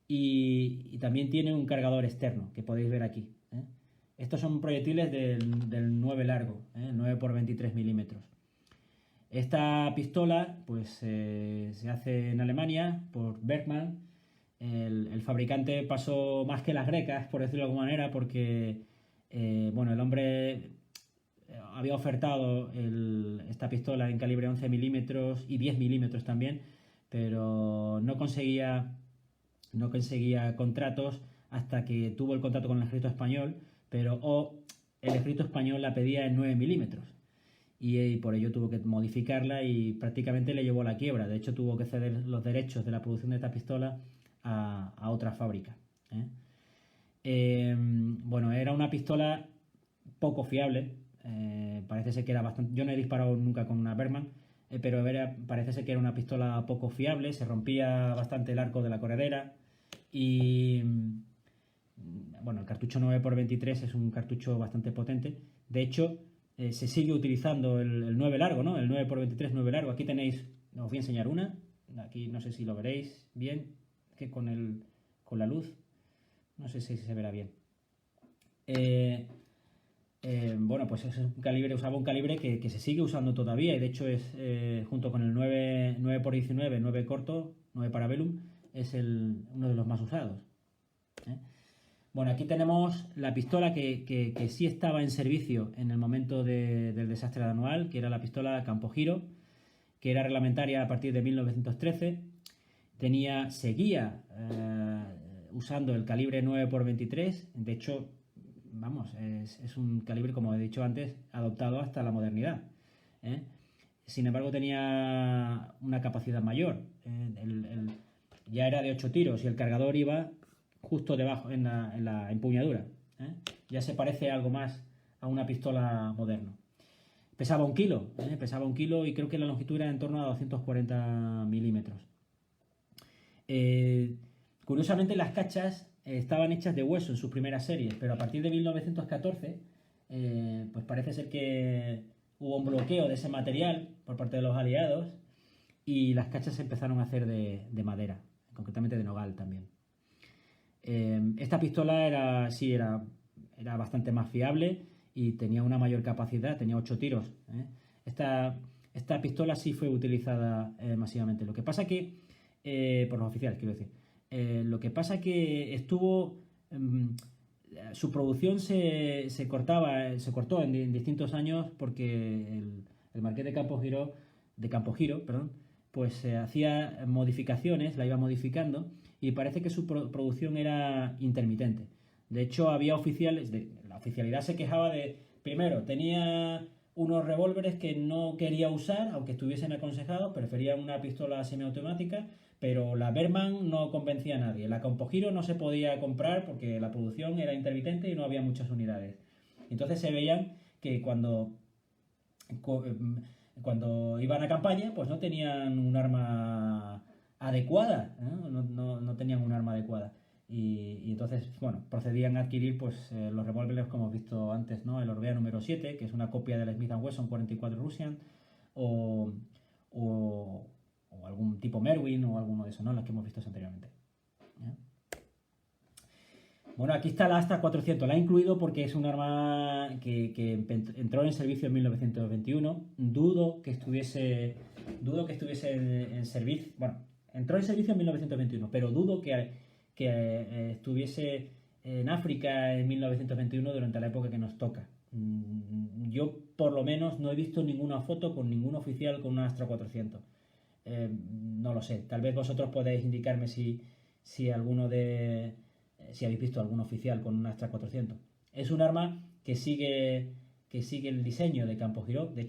y también tiene un cargador externo que podéis ver aquí. Estos son proyectiles del 9 largo, 9 por 23 milímetros. Esta pistola pues se hace en Alemania por Bergmann. El fabricante pasó más que las grecas, por decirlo de alguna manera, porque el hombre había ofertado esta pistola en calibre 11 milímetros y 10 milímetros también, pero no conseguía contratos hasta que tuvo el contrato con el ejército español, pero el ejército español la pedía en 9 milímetros, y por ello tuvo que modificarla y prácticamente le llevó a la quiebra. De hecho, tuvo que ceder los derechos de la producción de esta pistola a otra fábrica. Era una pistola poco fiable. Parece ser que era bastante... Yo no he disparado nunca con una Bergmann, pero parece ser que era una pistola poco fiable. Se rompía bastante el arco de la corredera, y el cartucho 9x23 es un cartucho bastante potente. De hecho, se sigue utilizando el 9 largo, ¿no? El 9x23 9 largo. Aquí tenéis, os voy a enseñar una. Aquí no sé si lo veréis bien, que con la luz no sé si se verá bien. Pues es un calibre, usaba un calibre que se sigue usando todavía, y de hecho es junto con el 9x19, 9 corto, 9 Parabellum, es uno de los más usados. Bueno, aquí tenemos la pistola que sí estaba en servicio en el momento del desastre de Anual, que era la pistola Campogiro, que era reglamentaria a partir de 1913. Seguía usando el calibre 9x23. De hecho, es un calibre, como he dicho antes, adoptado hasta la modernidad. Sin embargo, tenía una capacidad mayor. Ya era de 8 tiros y el cargador iba justo debajo en la empuñadura. Ya se parece algo más a una pistola moderna. Pesaba 1 kilo, y creo que la longitud era en torno a 240 milímetros. Curiosamente, las cachas estaban hechas de hueso en sus primeras series, pero a partir de 1914 pues parece ser que hubo un bloqueo de ese material por parte de los aliados, y las cachas se empezaron a hacer de madera, concretamente de nogal también. Esta pistola era bastante más fiable y tenía una mayor capacidad, tenía 8 tiros. Esta pistola sí fue utilizada masivamente. Lo que pasa que, por los oficiales, quiero decir, lo que pasa que su producción se cortó en distintos años porque el Marqués de Campogiro, perdón, pues hacía modificaciones, la iba modificando y parece que su producción era intermitente. De hecho, había oficiales, la oficialidad se quejaba de, primero, tenía unos revólveres que no quería usar, aunque estuviesen aconsejados, prefería una pistola semiautomática, pero la Berman no convencía a nadie. La Campogiro no se podía comprar porque la producción era intermitente y no había muchas unidades. Entonces se veían que cuando iban a campaña, pues no tenían un arma adecuada, no tenían un arma adecuada. Y entonces, bueno, procedían a adquirir pues los revólveres como hemos visto antes, ¿no? El Orbea número 7, que es una copia del Smith & Wesson 44 Russian, o, o, o algún tipo Merwin o alguno de esos, ¿no? Los que hemos visto anteriormente. ¿Ya? Bueno, aquí está la Astra 400, la he incluido porque es un arma que entró en servicio en 1921. Dudo que estuviese en servicio, bueno, entró en servicio en 1921, pero dudo que estuviese en África en 1921 durante la época que nos toca. Yo, por lo menos, no he visto ninguna foto con ningún oficial con una Astra 400. No lo sé, tal vez vosotros podéis indicarme si habéis visto algún oficial con una Astra 400. Es un arma que sigue el diseño de Campogiro. De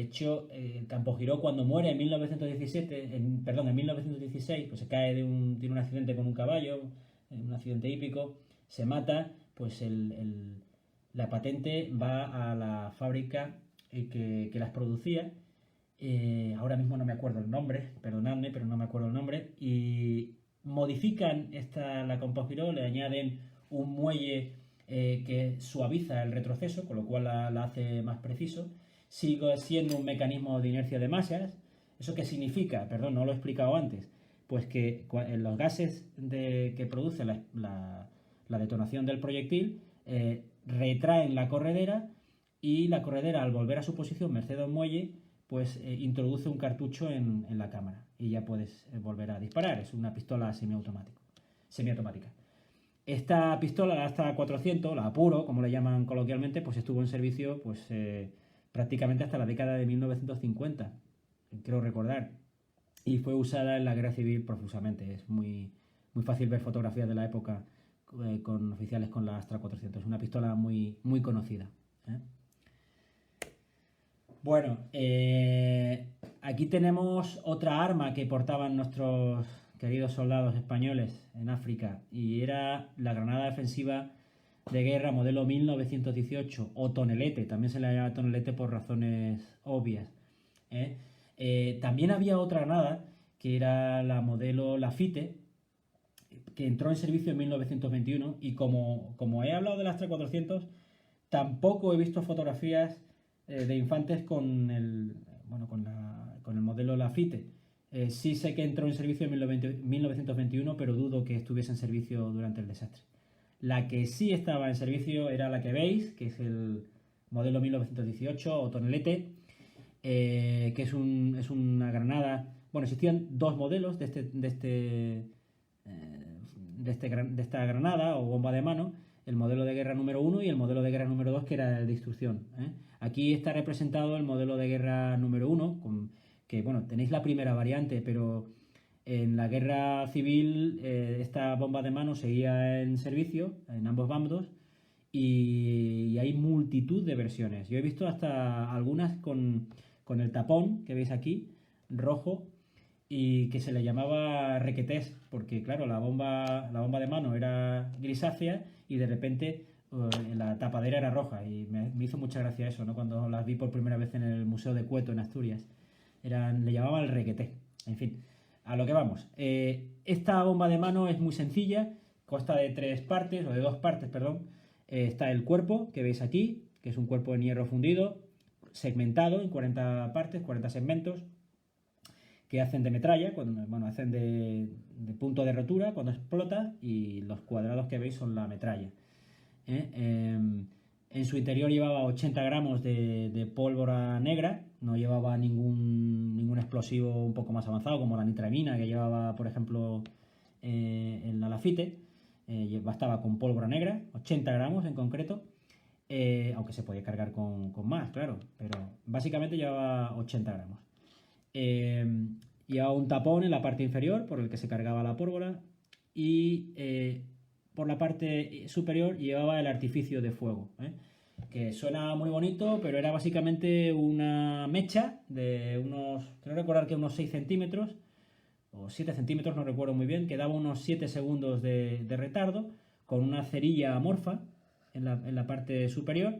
hecho, Campogiro cuando muere en 1916, pues se cae tiene un accidente con un caballo, un accidente hípico, se mata, pues la patente va a la fábrica que las producía. Ahora mismo no me acuerdo el nombre, perdonadme, pero no me acuerdo el nombre, y modifican la Campogiro, le añaden un muelle que suaviza el retroceso, con lo cual la hace más preciso. Sigue siendo un mecanismo de inercia de masas. ¿Eso qué significa? Perdón, no lo he explicado antes. Pues que los gases que produce la detonación del proyectil retraen la corredera, y la corredera, al volver a su posición merced a un muelle, pues introduce un cartucho en la cámara y ya puedes volver a disparar. Es una pistola semiautomática. Esta pistola, la Astra 400, la Apuro, como le llaman coloquialmente, pues estuvo en servicio pues prácticamente hasta la década de 1950, creo recordar, y fue usada en la guerra civil profusamente. Es muy, muy fácil ver fotografías de la época con oficiales con la Astra 400. Es una pistola muy, muy conocida. Bueno, aquí tenemos otra arma que portaban nuestros queridos soldados españoles en África, y era la granada defensiva de guerra modelo 1918, o tonelete. También se le llama tonelete por razones obvias. También había otra granada que era la modelo Lafite, que entró en servicio en 1921, y como he hablado de la Astra 400, tampoco he visto fotografías de infantes con el modelo Lafite. Sí sé que entró en servicio en 1921, pero dudo que estuviese en servicio durante el desastre. La que sí estaba en servicio era la que veis, que es el modelo 1918 o tonelete, que es una granada. Bueno, existían dos modelos de esta granada o bomba de mano: el modelo de guerra número 1 y el modelo de guerra número 2, que era el de instrucción. Aquí está representado el modelo de guerra número 1, que bueno, tenéis la primera variante, pero en la guerra civil esta bomba de mano seguía en servicio en ambos bandos, y hay multitud de versiones. Yo he visto hasta algunas con el tapón que veis aquí, rojo, y que se le llamaba requetés, porque claro, la bomba de mano era grisácea y de repente la tapadera era roja, y me hizo mucha gracia eso, ¿no? Cuando las vi por primera vez en el Museo de Cueto en Asturias. Le llamaban el requeté. En fin, a lo que vamos. Esta bomba de mano es muy sencilla, consta de dos partes, perdón. Está el cuerpo, que veis aquí, que es un cuerpo en hierro fundido, segmentado en 40 partes, 40 segmentos, que hacen de metralla, hacen de punto de rotura cuando explota, y los cuadrados que veis son la metralla. En su interior llevaba 80 gramos de pólvora negra, no llevaba ningún explosivo un poco más avanzado como la nitramina que llevaba, por ejemplo, en la Lafite. bastaba con pólvora negra, 80 gramos en concreto, aunque se podía cargar con más, claro, pero básicamente llevaba 80 gramos. Llevaba un tapón en la parte inferior por el que se cargaba la pólvora y por la parte superior llevaba el artificio de fuego, que suena muy bonito, pero era básicamente una mecha de unos, creo recordar que unos 6 centímetros o 7 centímetros, no recuerdo muy bien, que daba unos 7 segundos de retardo con una cerilla amorfa en la parte superior,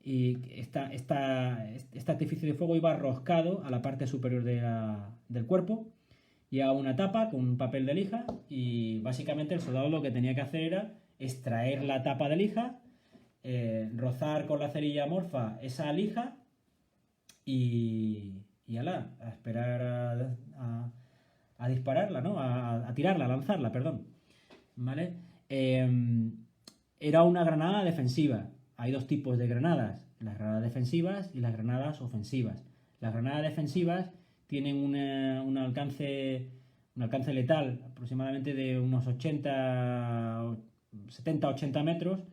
y este artificio de fuego iba roscado a la parte superior del cuerpo y a una tapa con un papel de lija, y básicamente el soldado lo que tenía que hacer era extraer la tapa de lija, rozar con la cerilla amorfa esa lija y ala, a esperar a dispararla, ¿no? A tirarla, a lanzarla, perdón. ¿Vale? Era una granada defensiva. Hay dos tipos de granadas, las granadas defensivas y las granadas ofensivas. Las granadas defensivas tienen un alcance letal aproximadamente de unos 70-80 metros,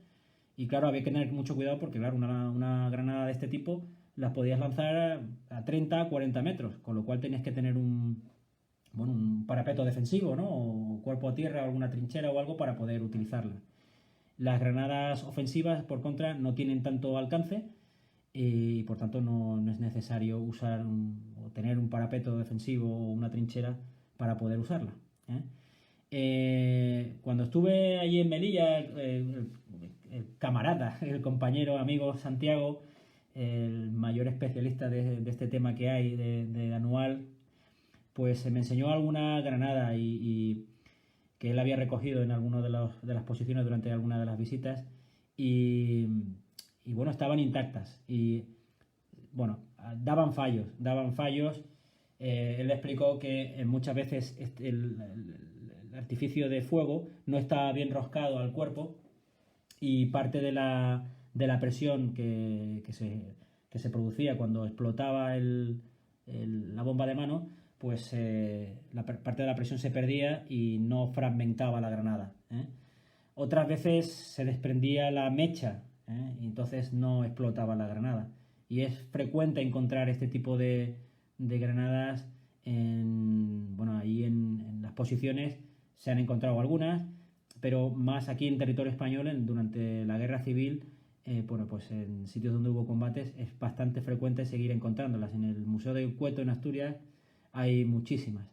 y claro, había que tener mucho cuidado porque claro, una granada de este tipo las podías lanzar a 30-40 metros, con lo cual tenías que tener un parapeto defensivo, ¿no? O cuerpo a tierra, alguna trinchera o algo para poder utilizarla. Las granadas ofensivas, por contra, no tienen tanto alcance y por tanto no es necesario usar o tener un parapeto defensivo o una trinchera para poder usarla. Cuando estuve allí en Melilla, el camarada, el compañero, amigo Santiago, el mayor especialista de este tema que hay de anual, pues me enseñó alguna granada y que él había recogido en alguna de las posiciones durante alguna de las visitas, y bueno, estaban intactas y bueno, daban fallos. Él le explicó que muchas veces el artificio de fuego no estaba bien roscado al cuerpo, y parte de la presión que se producía cuando explotaba la bomba de mano, pues parte de la presión se perdía y no fragmentaba la granada. Otras veces se desprendía la mecha, y entonces no explotaba la granada. Y es frecuente encontrar este tipo de granadas ahí en las posiciones. Se han encontrado algunas, pero más aquí en territorio español durante la guerra civil. Pues en sitios donde hubo combates es bastante frecuente seguir encontrándolas. En el Museo de Cueto en Asturias hay muchísimas.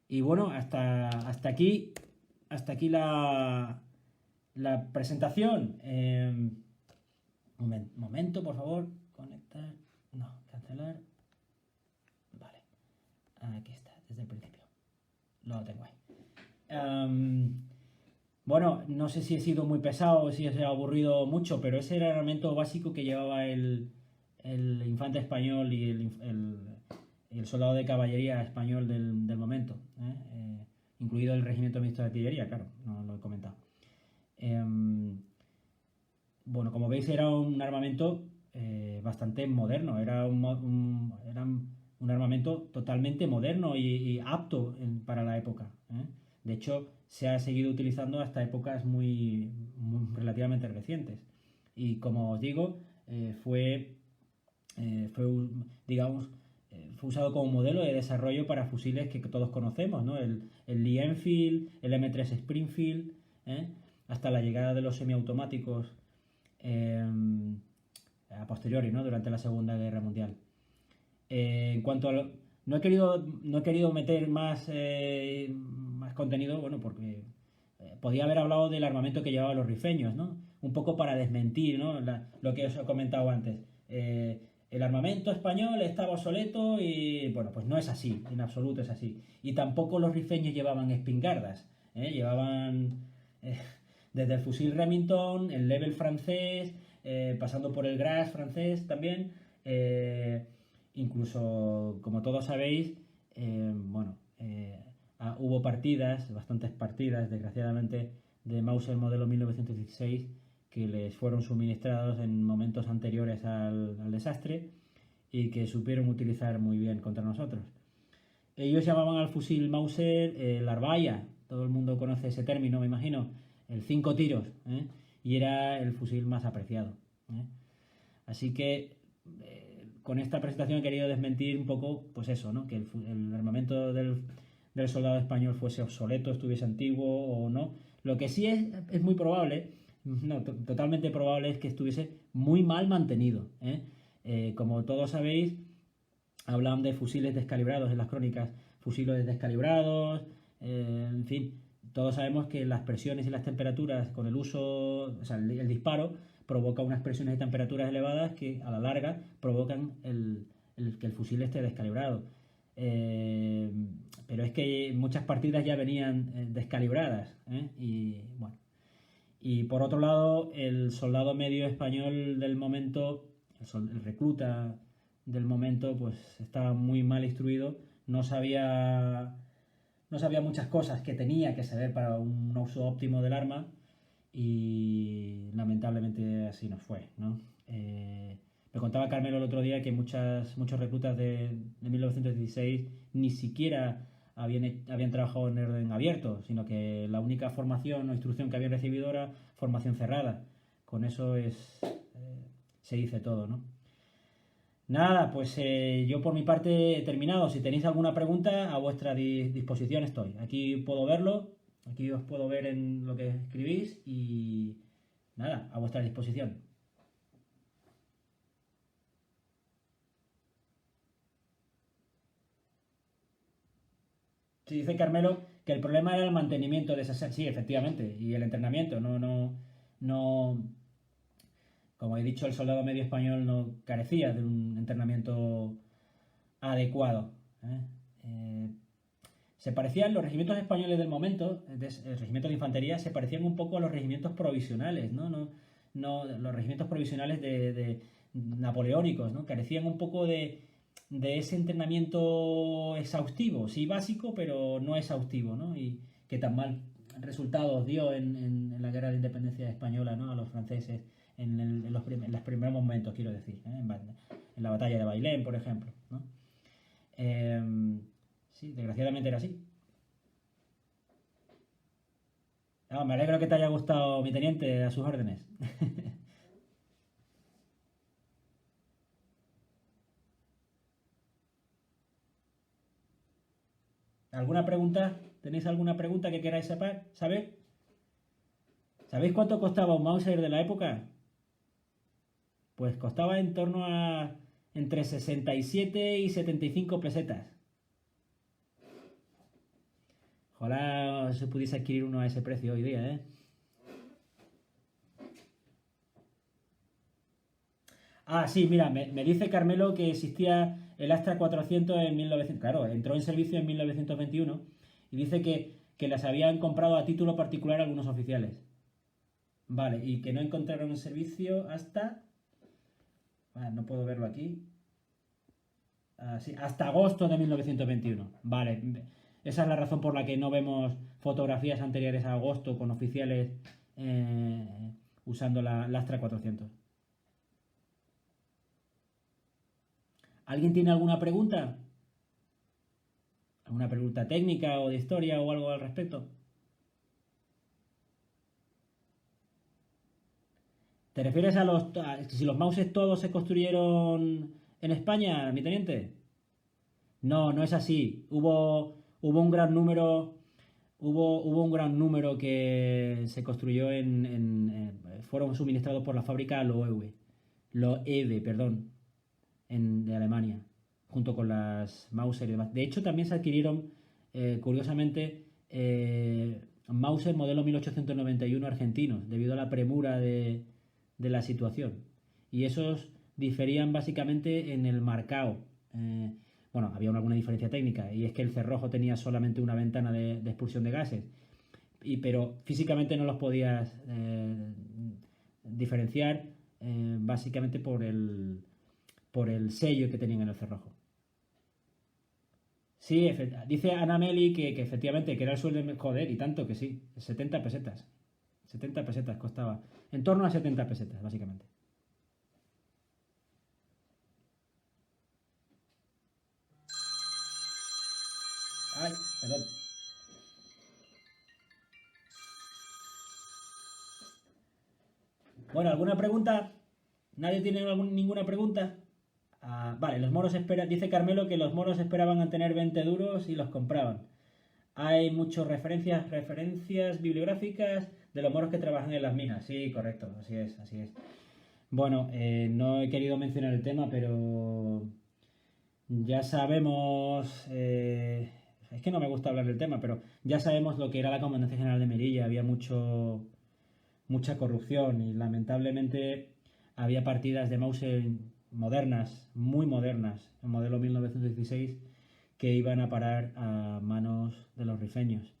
Y bueno, hasta aquí la presentación. Momento, por favor. Conectar. No, cancelar. Vale. Aquí está, desde el principio. Lo tengo ahí. Bueno, no sé si he sido muy pesado o si os he aburrido mucho, pero ese era el armamento básico que llevaba el infante español y el soldado de caballería español del momento, incluido el regimiento mixto de artillería, claro, no lo he comentado. Bueno, como veis, era un armamento bastante moderno, era un armamento totalmente moderno y apto para la época. De hecho, se ha seguido utilizando hasta épocas muy relativamente recientes. Y como os digo, fue usado como modelo de desarrollo para fusiles que todos conocemos, ¿no? El Lee Enfield, el M3 Springfield, hasta la llegada de los semiautomáticos a posteriori, ¿no? Durante la Segunda Guerra Mundial. En cuanto a no he querido meter más contenido, bueno, porque podía haber hablado del armamento que llevaban los rifeños, ¿no? Un poco para desmentir, ¿no? Lo que os he comentado antes. El armamento español estaba obsoleto y, bueno, pues no es así, en absoluto es así. Y tampoco los rifeños llevaban espingardas, llevaban desde el fusil Remington, el Lebel francés, pasando por el Gras francés también, incluso, como todos sabéis, hubo bastantes partidas, desgraciadamente, de Mauser modelo 1916 que les fueron suministrados en momentos anteriores al desastre y que supieron utilizar muy bien contra nosotros. Ellos llamaban al fusil Mauser el Arbaya, todo el mundo conoce ese término, me imagino, el 5 tiros, y era el fusil más apreciado. Así que con esta presentación he querido desmentir un poco, pues eso, ¿no? Que el armamento del soldado español fuese obsoleto, estuviese antiguo o no. Lo que sí es muy probable, no, totalmente probable, es que estuviese muy mal mantenido. Como todos sabéis, hablan de fusiles descalibrados en las crónicas, fusiles descalibrados, en fin, todos sabemos que las presiones y las temperaturas con el uso, o sea, el disparo provoca unas presiones y temperaturas elevadas que a la larga provocan que el fusil esté descalibrado. Pero es que muchas partidas ya venían descalibradas, y bueno. Y por otro lado, el soldado medio español del momento, el recluta del momento, pues estaba muy mal instruido, no sabía muchas cosas que tenía que saber para un uso óptimo del arma y lamentablemente así nos fue, ¿no? Me contaba Carmelo el otro día que muchos reclutas de 1916 ni siquiera habían trabajado en orden abierto, sino que la única formación o instrucción que habían recibido era formación cerrada. Con eso se dice todo, ¿no? Nada, pues yo por mi parte he terminado. Si tenéis alguna pregunta, a vuestra disposición estoy. Aquí puedo verlo, aquí os puedo ver en lo que escribís y nada, a vuestra disposición. Sí, dice Carmelo que el problema era el mantenimiento de esas... Sí, efectivamente, y el entrenamiento. No, como he dicho, el soldado medio español no carecía de un entrenamiento adecuado. Se parecían los regimientos españoles del momento, el regimiento de infantería, se parecían un poco a los regimientos provisionales, no los regimientos provisionales de napoleónicos, ¿no? Carecían un poco de ese entrenamiento exhaustivo, sí básico, pero no exhaustivo, ¿no? Y que tan mal resultados dio en la guerra de independencia española, ¿no? A los franceses en los primeros momentos, quiero decir, en la batalla de Bailén, por ejemplo, ¿no? Sí, desgraciadamente era así. Me alegro que te haya gustado mi teniente a sus órdenes. ¿Alguna pregunta? ¿Tenéis alguna pregunta que queráis saber? ¿Sabéis cuánto costaba un Mauser de la época? Pues costaba en torno a entre 67 y 75 pesetas. Ojalá se pudiese adquirir uno a ese precio hoy día, ¿eh? Sí, mira, me dice Carmelo que existía el Astra 400 en 1900. Claro, entró en servicio en 1921 y dice que las habían comprado a título particular algunos oficiales. Vale, y que no encontraron en servicio hasta... no puedo verlo aquí. Sí, hasta agosto de 1921. Vale, esa es la razón por la que no vemos fotografías anteriores a agosto con oficiales usando la Astra 400. ¿Alguien tiene alguna pregunta? ¿Alguna pregunta técnica o de historia o algo al respecto? ¿Te refieres a si los Mauses todos se construyeron en España, mi teniente? No, no es así. Hubo un gran número, hubo un gran número que se construyó fueron suministrados por la fábrica Loewe, perdón, de Alemania, junto con las Mauser y demás. De hecho, también se adquirieron, curiosamente, Mauser modelo 1891 argentinos, debido a la premura de la situación. Y esos diferían básicamente en el marcao. Bueno, había alguna diferencia técnica, y es que el cerrojo tenía solamente una ventana de expulsión de gases, pero físicamente no los podías diferenciar, básicamente por el sello que tenían en el cerrojo. Sí, dice Ana Meli que efectivamente que era el sueldo de... Joder, y tanto que sí, 70 pesetas. 70 pesetas costaba. En torno a 70 pesetas, básicamente. Ay, perdón. Bueno, ¿alguna pregunta? ¿Nadie tiene ninguna pregunta? Vale, los moros dice Carmelo que los moros esperaban a tener 20 duros y los compraban. Hay muchas referencias bibliográficas de los moros que trabajan en las minas. Sí, correcto, así es, así es. Bueno, no he querido mencionar el tema, pero ya sabemos, es que no me gusta hablar del tema, pero ya sabemos lo que era la Comandancia General de Melilla. Había mucha corrupción y lamentablemente había partidas de Mauser modernas, muy modernas, el modelo 1916, que iban a parar a manos de los rifeños.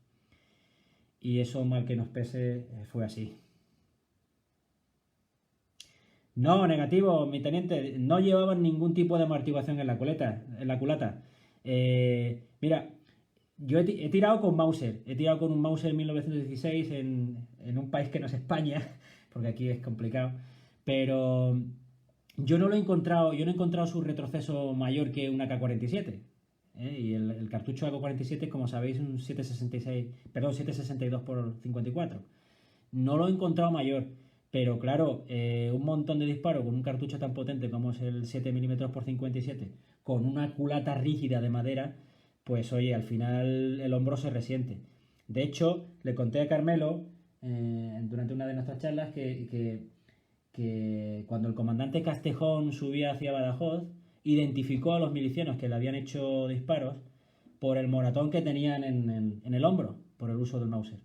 Y eso, mal que nos pese, fue así. No, negativo, mi teniente, no llevaban ningún tipo de amortiguación en la culata. Mira, yo he tirado con Mauser, he tirado con un Mauser 1916 en un país que no es España, porque aquí es complicado, pero yo no he encontrado su retroceso mayor que una K-47. Y el cartucho AK-47, como sabéis, un 762 por 54. No lo he encontrado mayor, pero claro, un montón de disparos con un cartucho tan potente como es el 7 mm por 57, con una culata rígida de madera, pues oye, al final el hombro se resiente. De hecho, le conté a Carmelo durante una de nuestras charlas que cuando el comandante Castejón subía hacia Badajoz, identificó a los milicianos que le habían hecho disparos por el moratón que tenían en el hombro, por el uso del Mauser.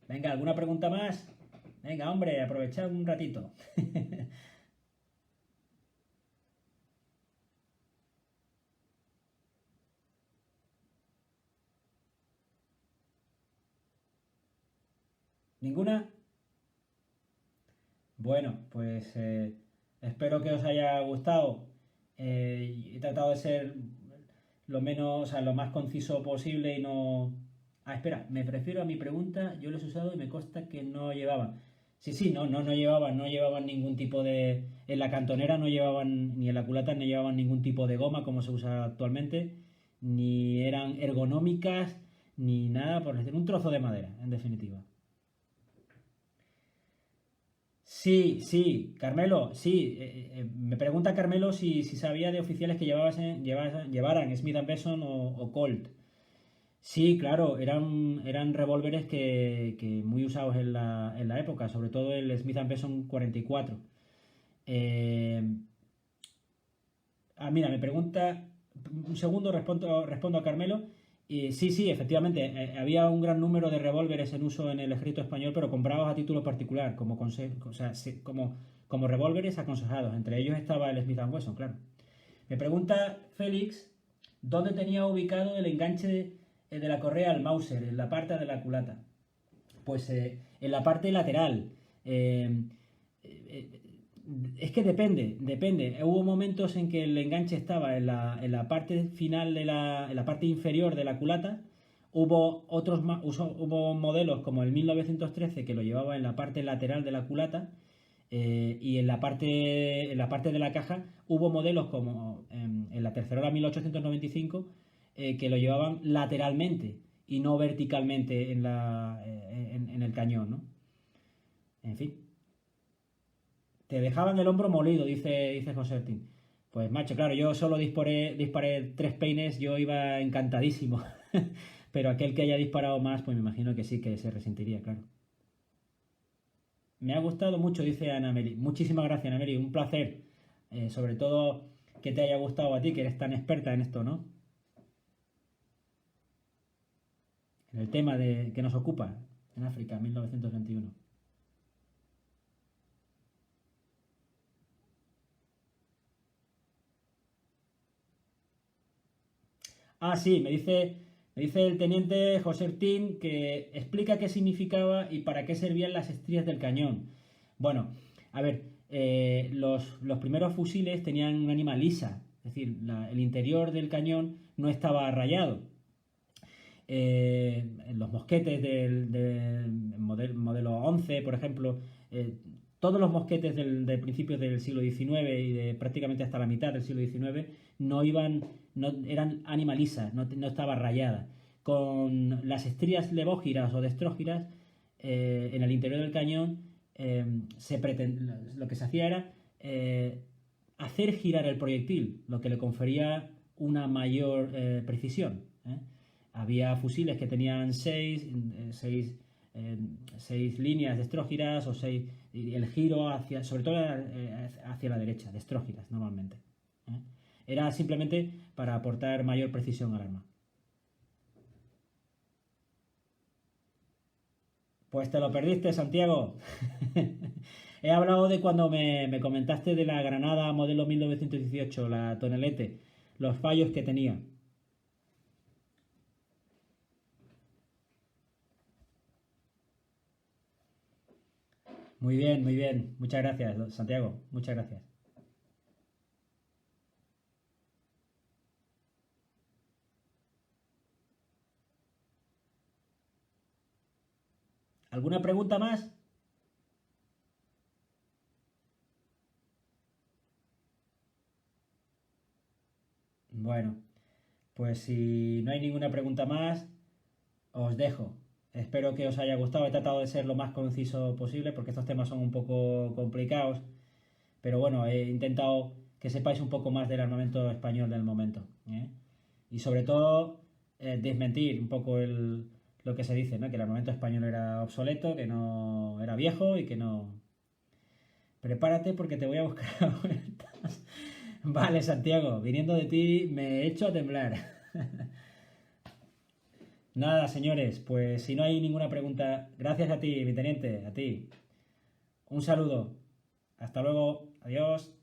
Venga, ¿alguna pregunta más? Venga, hombre, aprovechad un ratito. ¿Ninguna? Bueno, pues espero que os haya gustado. He tratado de ser lo más conciso posible y no... espera, me refiero a mi pregunta, yo los he usado y me consta que no llevaban. Sí, no llevaban ningún tipo de... En la cantonera no llevaban, ni en la culata no llevaban ningún tipo de goma como se usa actualmente, ni eran ergonómicas, ni nada por decir, un trozo de madera, en definitiva. Sí, Carmelo, sí. Me pregunta Carmelo si sabía de oficiales que llevaran Smith Wesson o Colt. Sí, claro, eran revólveres que muy usados en la época, sobre todo el Smith Wesson 44. Eh, mira, me pregunta, un segundo, respondo a Carmelo. Sí, efectivamente, había un gran número de revólveres en uso en el ejército español, pero comprados a título particular, o sea, como revólveres aconsejados. Entre ellos estaba el Smith Wesson, claro. Me pregunta Félix, ¿dónde tenía ubicado el enganche de la correa al Mauser, en la parte de la culata? Pues en la parte lateral. Es que depende. Hubo momentos en que el enganche estaba en la parte final en la parte inferior de la culata. Hubo modelos como el 1913 que lo llevaba en la parte lateral de la culata. Y en la parte de la caja hubo modelos como en la Tercerola 1895 que lo llevaban lateralmente y no verticalmente en el cañón, ¿no? En fin. Te dejaban el hombro molido, dice José Martín. Pues macho, claro, yo solo disparé 3 peines, yo iba encantadísimo. Pero aquel que haya disparado más, pues me imagino que sí que se resentiría, claro. Me ha gustado mucho, dice Ana Meli. Muchísimas gracias, Ana Meli, un placer. Sobre todo que te haya gustado a ti, que eres tan experta en esto, ¿no? En el tema que nos ocupa en África, 1921. Sí, me dice el teniente José Ertín que explica qué significaba y para qué servían las estrías del cañón. Bueno, a ver, los primeros fusiles tenían una ánima lisa, es decir, el interior del cañón no estaba rayado. En los mosquetes del modelo 11, por ejemplo, todos los mosquetes de principios del siglo XIX y de prácticamente hasta la mitad del siglo XIX no eran ánima lisa, no estaba rayada. Con las estrías levógiras o destrógiras en el interior del cañón lo que se hacía era hacer girar el proyectil, lo que le confería una mayor precisión. Había fusiles que tenían seis líneas destrógiras o y el giro sobre todo hacia la derecha, destrógiras normalmente. Era simplemente para aportar mayor precisión al arma. Pues te lo perdiste, Santiago. He hablado de cuando me comentaste de la granada modelo 1918, la Tonelete, los fallos que tenía. Muy bien, muy bien. Muchas gracias, Santiago. Muchas gracias. ¿Alguna pregunta más? Bueno, pues si no hay ninguna pregunta más, os dejo. Espero que os haya gustado. He tratado de ser lo más conciso posible porque estos temas son un poco complicados. Pero bueno, he intentado que sepáis un poco más del armamento español del momento. Y sobre todo, desmentir un poco lo que se dice, ¿no? Que el armamento español era obsoleto, que no era viejo y que no... Prepárate porque te voy a buscar a vueltas. Vale, Santiago, viniendo de ti me echo a temblar. Nada, señores, pues si no hay ninguna pregunta, gracias a ti, mi teniente, a ti. Un saludo. Hasta luego. Adiós.